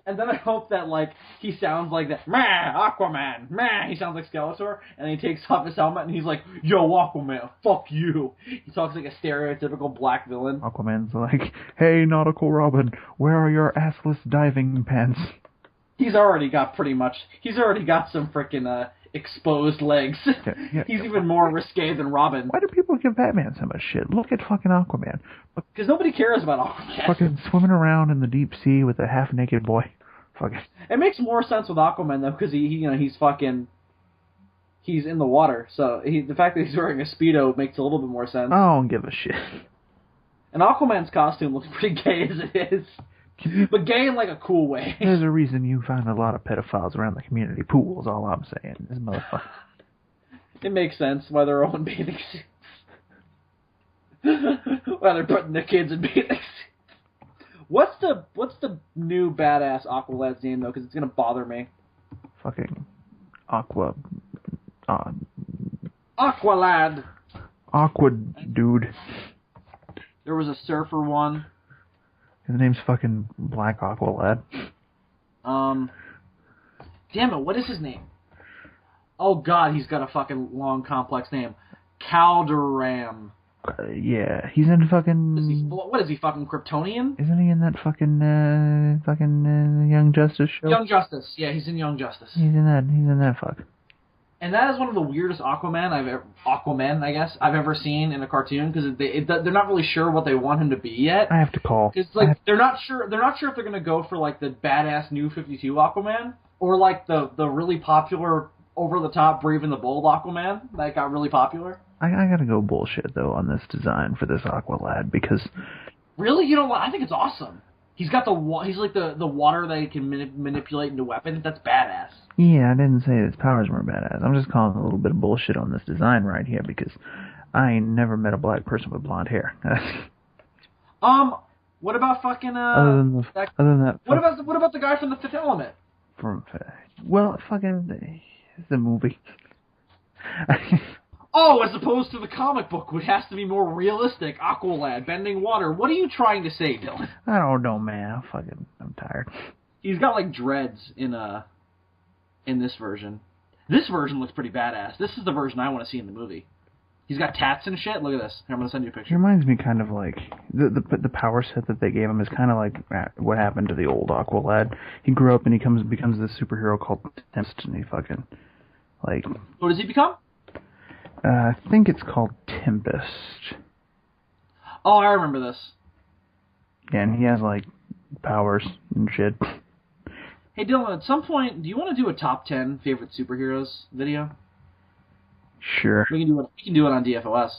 And then I hope that, like, he sounds like that. Meh, Aquaman. Meh. He sounds like Skeletor. And he takes off his helmet and he's like, yo, Aquaman, fuck you. He talks like a stereotypical black villain. Aquaman's like, hey, Nautical Robin, where are your assless diving pants? He's already got some frickin' exposed legs. Yeah. He's even more risque than Robin. Why do people give Batman so much shit? Look at fucking Aquaman. Because nobody cares about Aquaman. Fucking swimming around in the deep sea with a half-naked boy. Fucking. It makes more sense with Aquaman though, because he's in the water, so the fact that he's wearing a Speedo makes a little bit more sense. I don't give a shit. And Aquaman's costume looks pretty gay as it is. But gay in, like, a cool way. There's a reason you find a lot of pedophiles around the community pool, is all I'm saying. This motherfucker. It makes sense why they're all in bathing suits. Why they're putting their kids in bathing suits. What's the new badass Aqualad's name, though? Because it's going to bother me. Fucking Aqua... Aqualad. Aqua dude. There was a surfer one. His name's fucking Black Aqualad. Damn it, what is his name? Oh god, he's got a fucking long, complex name. Calderam. Yeah, he's in fucking... What is he, fucking Kryptonian? Isn't he in that fucking Young Justice show? Young Justice, yeah, he's in Young Justice. He's in that fuck. And that is one of the weirdest Aquaman, I guess, I've ever seen in a cartoon, because they're not really sure what they want him to be yet. I have to call. It's like they're not sure if they're gonna go for like the badass New 52 Aquaman or like the really popular over the top Brave and the Bold Aquaman that got really popular. I gotta go bullshit though on this design for this Aqualad because really, you know what? I think it's awesome. He's got he's like the water that he can manipulate into weapons. That's badass. Yeah, I didn't say his powers weren't badass. I'm just calling a little bit of bullshit on this design right here because I ain't never met a black person with blonde hair. What about fucking other than that. What about the guy from The Fifth Element? It's a movie. Oh, as opposed to the comic book, which has to be more realistic. Aqualad, bending water. What are you trying to say, Dylan? I don't know, man. I'm tired. He's got like dreads in this version. This version looks pretty badass. This is the version I want to see in the movie. He's got tats and shit. Look at this. Here, I'm gonna send you a picture. It reminds me kind of like the power set that they gave him is kind of like what happened to the old Aqualad. He grew up and he becomes this superhero called Tempest, and he fucking like. What does he become? I think it's called Tempest. Oh, I remember this. Yeah, and he has like powers and shit. Hey Dylan, at some point, do you want to do a top 10 favorite superheroes video? Sure. We can do it on DFOS.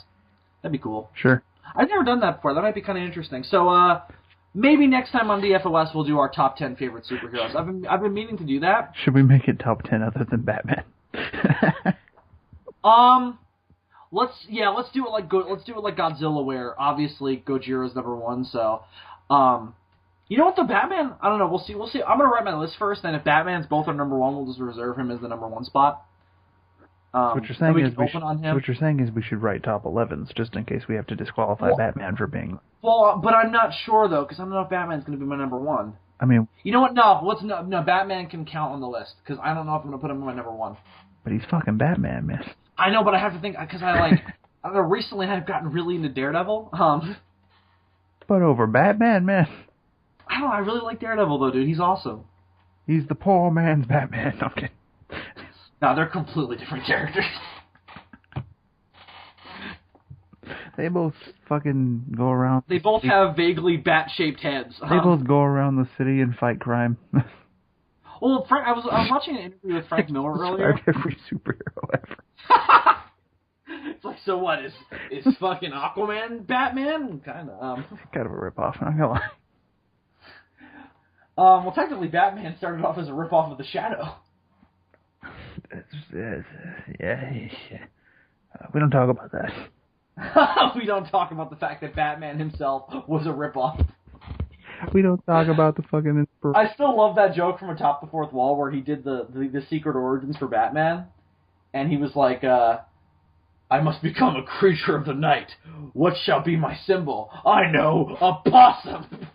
That'd be cool. Sure. I've never done that before. That might be kind of interesting. So maybe next time on DFOS we'll do our top 10 favorite superheroes. I've been meaning to do that. Should we make it top 10 other than Batman? Let's do it like Godzilla, where obviously Gojira's #1. So, you know what, the Batman? I don't know. We'll see. I'm gonna write my list first, and if Batman's both are #1, we'll just reserve him as the #1 spot. What you're saying is we should write top 11s just in case we have to disqualify Batman for being. Well, but I'm not sure though, because I don't know if Batman's gonna be my #1. I mean, you know what? No. Batman can count on the list because I don't know if I'm gonna put him on my #1. But he's fucking Batman, man. I know, but I have to think because I don't know. Recently, I've gotten really into Daredevil. But over Batman, man. I don't know. I really like Daredevil though, dude. He's awesome. He's the poor man's Batman. Okay. No, they're completely different characters. They both fucking go around. They both have vaguely bat-shaped heads. They both go around the city and fight crime. Well, Frank, I was watching an interview with Frank Miller earlier. Every superhero ever. It's like, so what is fucking Aquaman Batman? Kind of. Kind of a ripoff. I'm not gonna lie. Well, technically, Batman started off as a ripoff of The Shadow. Yeah. We don't talk about that. We don't talk about the fact that Batman himself was a ripoff. We don't talk about the fucking... I still love that joke from Atop the Fourth Wall where he did the secret origins for Batman. And he was like, I must become a creature of the night. What shall be my symbol? I know, a possum!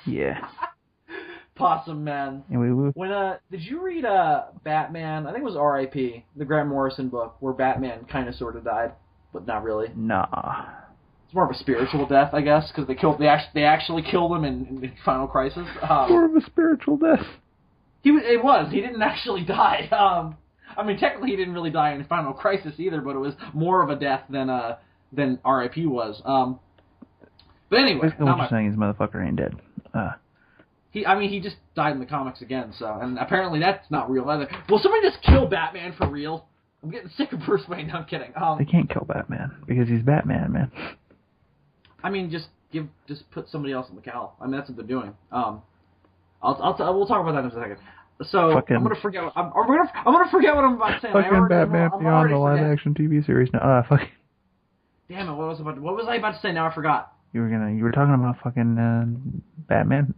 Yeah. Possum Man. Yeah, did you read Batman, I think it was R.I.P., the Grant Morrison book, where Batman kind of sort of died, but not really? Nah. It's more of a spiritual death, I guess, because they actually killed him in Final Crisis. More of a spiritual death. He didn't actually die. I mean, technically he didn't really die in Final Crisis either, but it was more of a death than R.I.P. was. But anyway. Basically what you're saying is motherfucker ain't dead. He just died in the comics again, so, and apparently that's not real either. Will somebody just kill Batman for real? I'm getting sick of Bruce Wayne. No, I'm kidding. They can't kill Batman because he's Batman, man. I mean, just put somebody else in the cowl. I mean, that's what they're doing. We'll talk about that in a second. So I'm gonna forget. I'm gonna forget what I'm about to say. Fucking Batman Beyond the live action TV series. No, fuck. Damn it! What was I about to say? Now I forgot. You were talking about fucking Batman.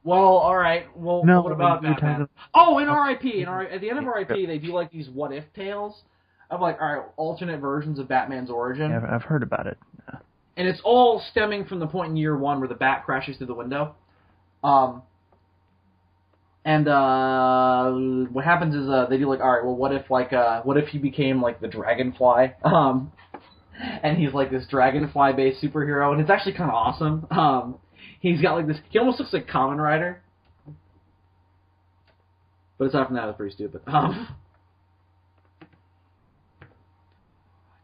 Well, all right. Well, no, what about Batman? Oh, in R.I.P. At the end of R.I.P., they do like these what if tales of like alternate versions of Batman's origin. Yeah, I've heard about it. And it's all stemming from the point in year one where the bat crashes through the window. And what happens is they do like, all right, well, what if he became like the Dragonfly? And he's like this Dragonfly-based superhero, and it's actually kind of awesome. He's got like this. He almost looks like Kamen Rider, but aside from that, it's pretty stupid.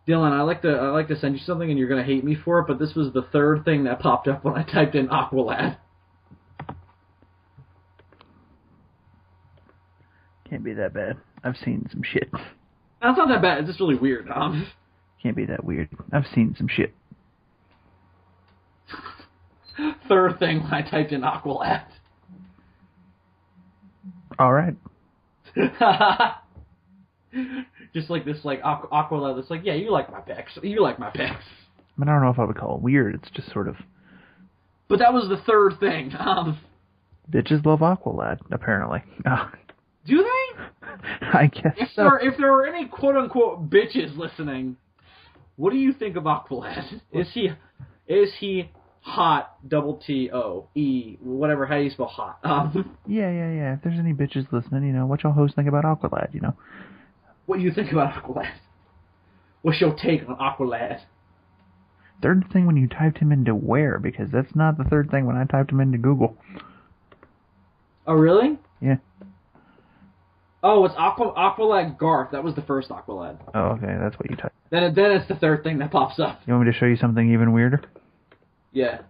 Dylan, I like to send you something, and you're gonna hate me for it, but this was the third thing that popped up when I typed in Aqualad. Can't be that bad. I've seen some shit. That's not that bad. It's just really weird. Can't be that weird. I've seen some shit. Third thing when I typed in Aqualad. All right. Just like this, like Aqualad. It's like, yeah, you like my pecs. You like my pecs. I don't know if I would call it weird. It's just sort of. But that was the third thing. Bitches love Aqualad, apparently. Do they? I guess so. If there are any quote unquote bitches listening, what do you think of Aqualad? Is he hot? Double T-O-E, whatever. How do you spell hot? Yeah. If there's any bitches listening, what y'all hoes think about Aqualad, What do you think about Aqualad? What's your take on Aqualad? Third thing when you typed him into where? Because that's not the third thing when I typed him into Google. Oh, really? Yeah. Oh, it's Aqualad Garth. That was the first Aqualad. Oh, okay. That's what you typed. Then it's the third thing that pops up. You want me to show you something even weirder? Yeah.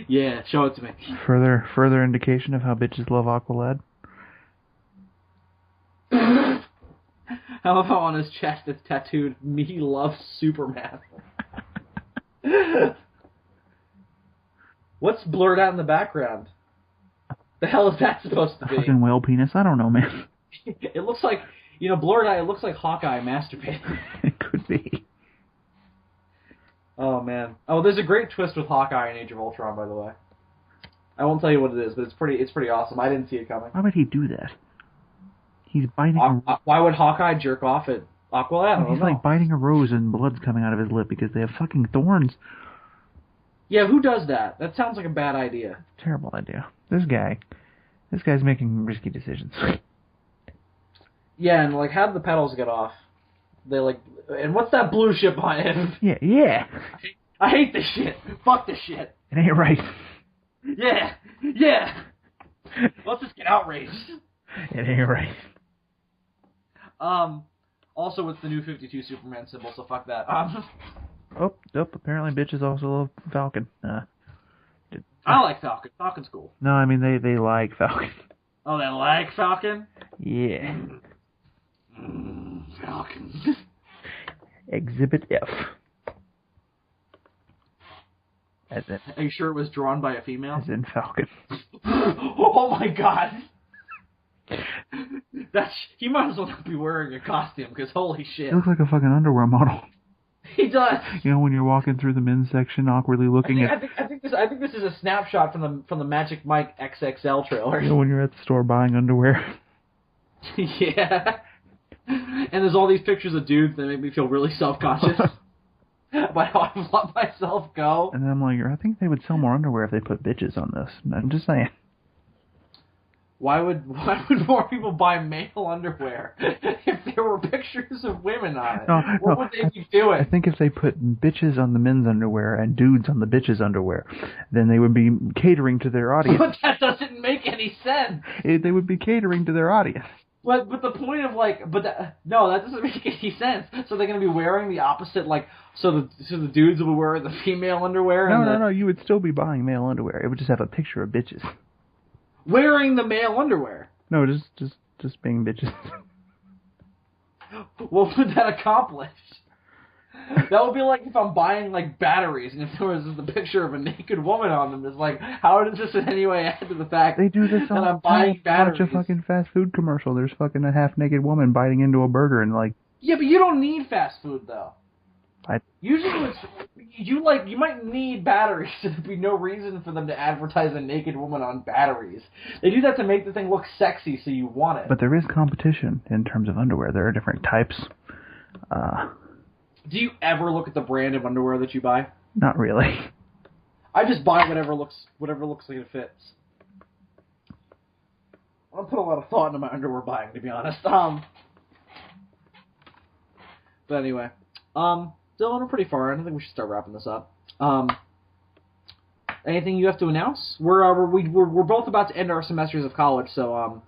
Yeah, show it to me. Further indication of how bitches love Aqualad. How about on his chest it's tattooed, "Me loves Superman." What's blurred out in the background? The hell is that supposed to be? Fucking whale penis? I don't know, man. It looks like, blurred out, it looks like Hawkeye masturbating. It could be. Oh, man. Oh, there's a great twist with Hawkeye in Age of Ultron, by the way. I won't tell you what it is, but it's pretty awesome. I didn't see it coming. Why would he do that? He's biting why would Hawkeye jerk off at Aqualad? He's like biting a rose and blood's coming out of his lip because they have fucking thorns. Yeah, who does that? That sounds like a bad idea. Terrible idea. This guy's making risky decisions. Yeah, and like, how did the petals get off? They like, and what's that blue shit behind him? Yeah. I hate this shit. Fuck this shit. It ain't right. Yeah. Let's just get outraged. It ain't right. Also, it's the new 52 Superman symbol, so fuck that. Oh, apparently bitches also love Falcon. I like Falcon. Falcon's cool. No, I mean, they like Falcon. Oh, they like Falcon? Yeah. Falcon. Exhibit F. Are you sure it was drawn by a female? As in Falcon. Oh my god! He might as well not be wearing a costume, because holy shit. He looks like a fucking underwear model. He does. When you're walking through the men's section, awkwardly looking I think this is a snapshot from the Magic Mike XXL trailer. When you're at the store buying underwear. Yeah. And there's all these pictures of dudes that make me feel really self-conscious about how I let myself go. And then I'm like, I think they would sell more underwear if they put bitches on this. I'm just saying. Why would more people buy male underwear if there were pictures of women on it? What would they be doing? I think if they put bitches on the men's underwear and dudes on the bitches' underwear, then they would be catering to their audience. But that doesn't make any sense. They would be catering to their audience. But the point of no, that doesn't make any sense. So they're gonna be wearing the opposite, so the dudes will be wearing the female underwear. No. You would still be buying male underwear. It would just have a picture of bitches wearing the male underwear. No, just being bitches. What would that accomplish? That would be like if I'm buying batteries and if there was just a picture of a naked woman on them. It's how does this in any way add to the fact they do this that all I'm buying batteries? Watch a fucking fast food commercial. There's fucking a half naked woman biting into a burger and Yeah, but you don't need fast food though. Usually, you might need batteries, so there'd be no reason for them to advertise a naked woman on batteries. They do that to make the thing look sexy, so you want it. But there is competition in terms of underwear. There are different types. Do you ever look at the brand of underwear that you buy? Not really. I just buy whatever looks like it fits. I don't put a lot of thought into my underwear buying, to be honest. But anyway, Dylan, we're pretty far in. I think we should start wrapping this up. Anything you have to announce? We're both about to end our semesters of college, so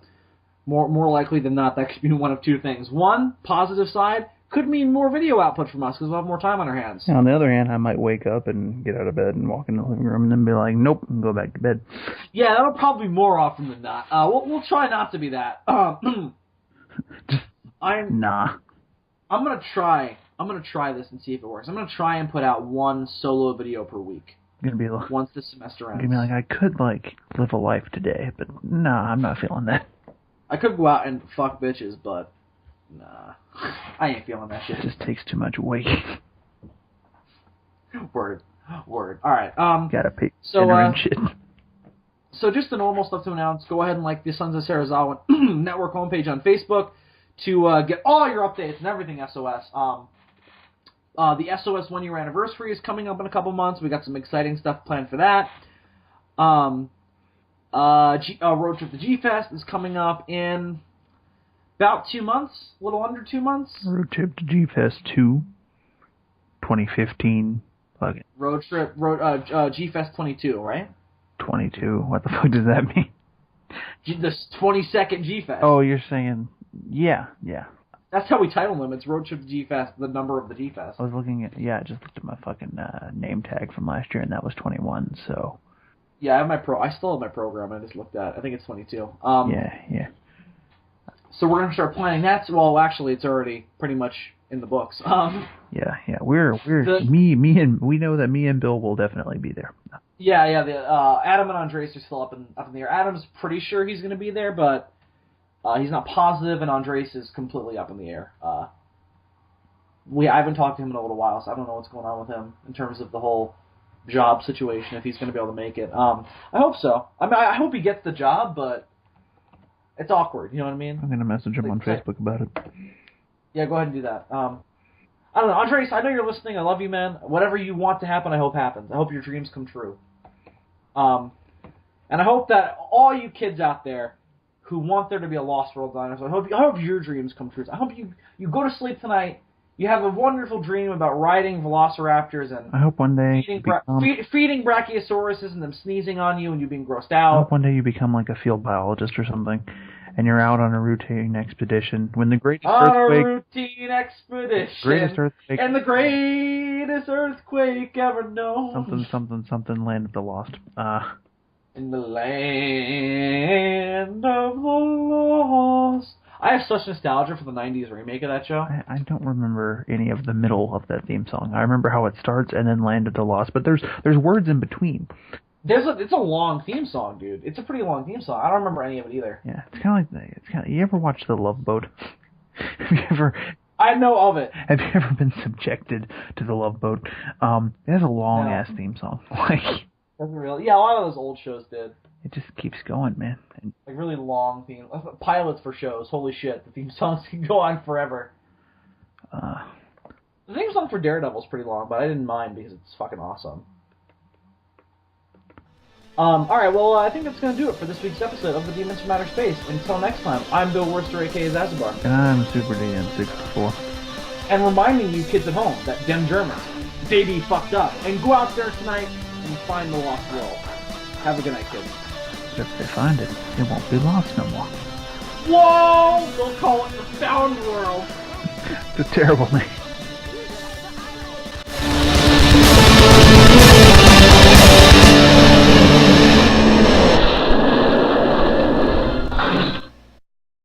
more likely than not, that could be one of two things. One, positive side, could mean more video output from us because we'll have more time on our hands. On the other hand, I might wake up and get out of bed and walk in the living room and then be like, nope, and go back to bed. Yeah, that'll probably be more often than not. We'll try not to be that. I'm gonna try this and see if it works. I'm gonna try and put out one solo video per week. Gonna be like, once the semester ends. Gonna be like, I could live a life today, but nah, I'm not feeling that. I could go out and fuck bitches, but nah, I ain't feeling that shit. It just takes too much weight. Word. All right. Gotta pay dinner and shit. So just the normal stuff to announce. Go ahead and like the Sons of Sarazawa Network homepage on Facebook to get all your updates and everything SOS. The SOS 1 year anniversary is coming up in a couple months. We got some exciting stuff planned for that. Road Trip to G-Fest is coming up in about 2 months, a little under 2 months. Road Trip to G-Fest 2, 2015. Road Trip, G-Fest 22, right? 22. What the fuck does that mean? The 22nd G-Fest. Oh, you're saying, yeah. That's how we title them. It's Road Trip to G-Fest, the number of the G-Fest. I was looking at, I just looked at my fucking name tag from last year, and that was 21, so. Yeah, I have I still have my program. I just looked at. I think it's 22. Yeah. So we're gonna start planning that. Well, actually, it's already pretty much in the books. Yeah. We know that me and Bill will definitely be there. Yeah. Adam and Andres are still up in the air. Adam's pretty sure he's gonna be there, but he's not positive, and Andres is completely up in the air. I haven't talked to him in a little while, so I don't know what's going on with him in terms of the whole job situation, if he's going to be able to make it. I hope so. I mean, I hope he gets the job, but it's awkward, you know what I mean? I'm going to message him on Facebook about it. Yeah, go ahead and do that. I don't know, Andres, I know you're listening. I love you, man. Whatever you want to happen, I hope happens. I hope your dreams come true. And I hope that all you kids out there who want there to be a Lost World dinosaur, I hope your dreams come true. I hope you go to sleep tonight. You have a wonderful dream about riding velociraptors and I hope one day feeding brachiosauruses and them sneezing on you and you being grossed out. I hope one day you become like a field biologist or something, and you're out on a routine expedition when the greatest earthquake and the greatest earthquake ever known. Something land of the lost. In the land of the lost. I have such nostalgia for the 90s remake of that show. I don't remember any of the middle of that theme song. I remember how it starts and then Land of the Lost, but there's words in between. It's a long theme song, dude. It's a pretty long theme song. I don't remember any of it either. Yeah, it's kind of you ever watched The Love Boat? Have you ever? I know of it. Have you ever been subjected to The Love Boat? It has a long ass theme song. Doesn't really. Yeah, a lot of those old shows did. It just keeps going, man. Like really long theme pilots for shows. Holy shit, the theme songs can go on forever. The theme song for Daredevil is pretty long, but I didn't mind because it's fucking awesome. Alright, well, I think that's going to do it for this week's episode of the Demons from Outer Space. Until next time, I'm Bill Worcester, a.k.a. Zazubaar. And I'm Super DM64. And reminding you kids at home that them Germans, they be fucked up. And go out there tonight and find the lost world. Have a good night, kids. If they find it, it won't be lost no more. Whoa! They'll call it the Found World. It's a terrible name.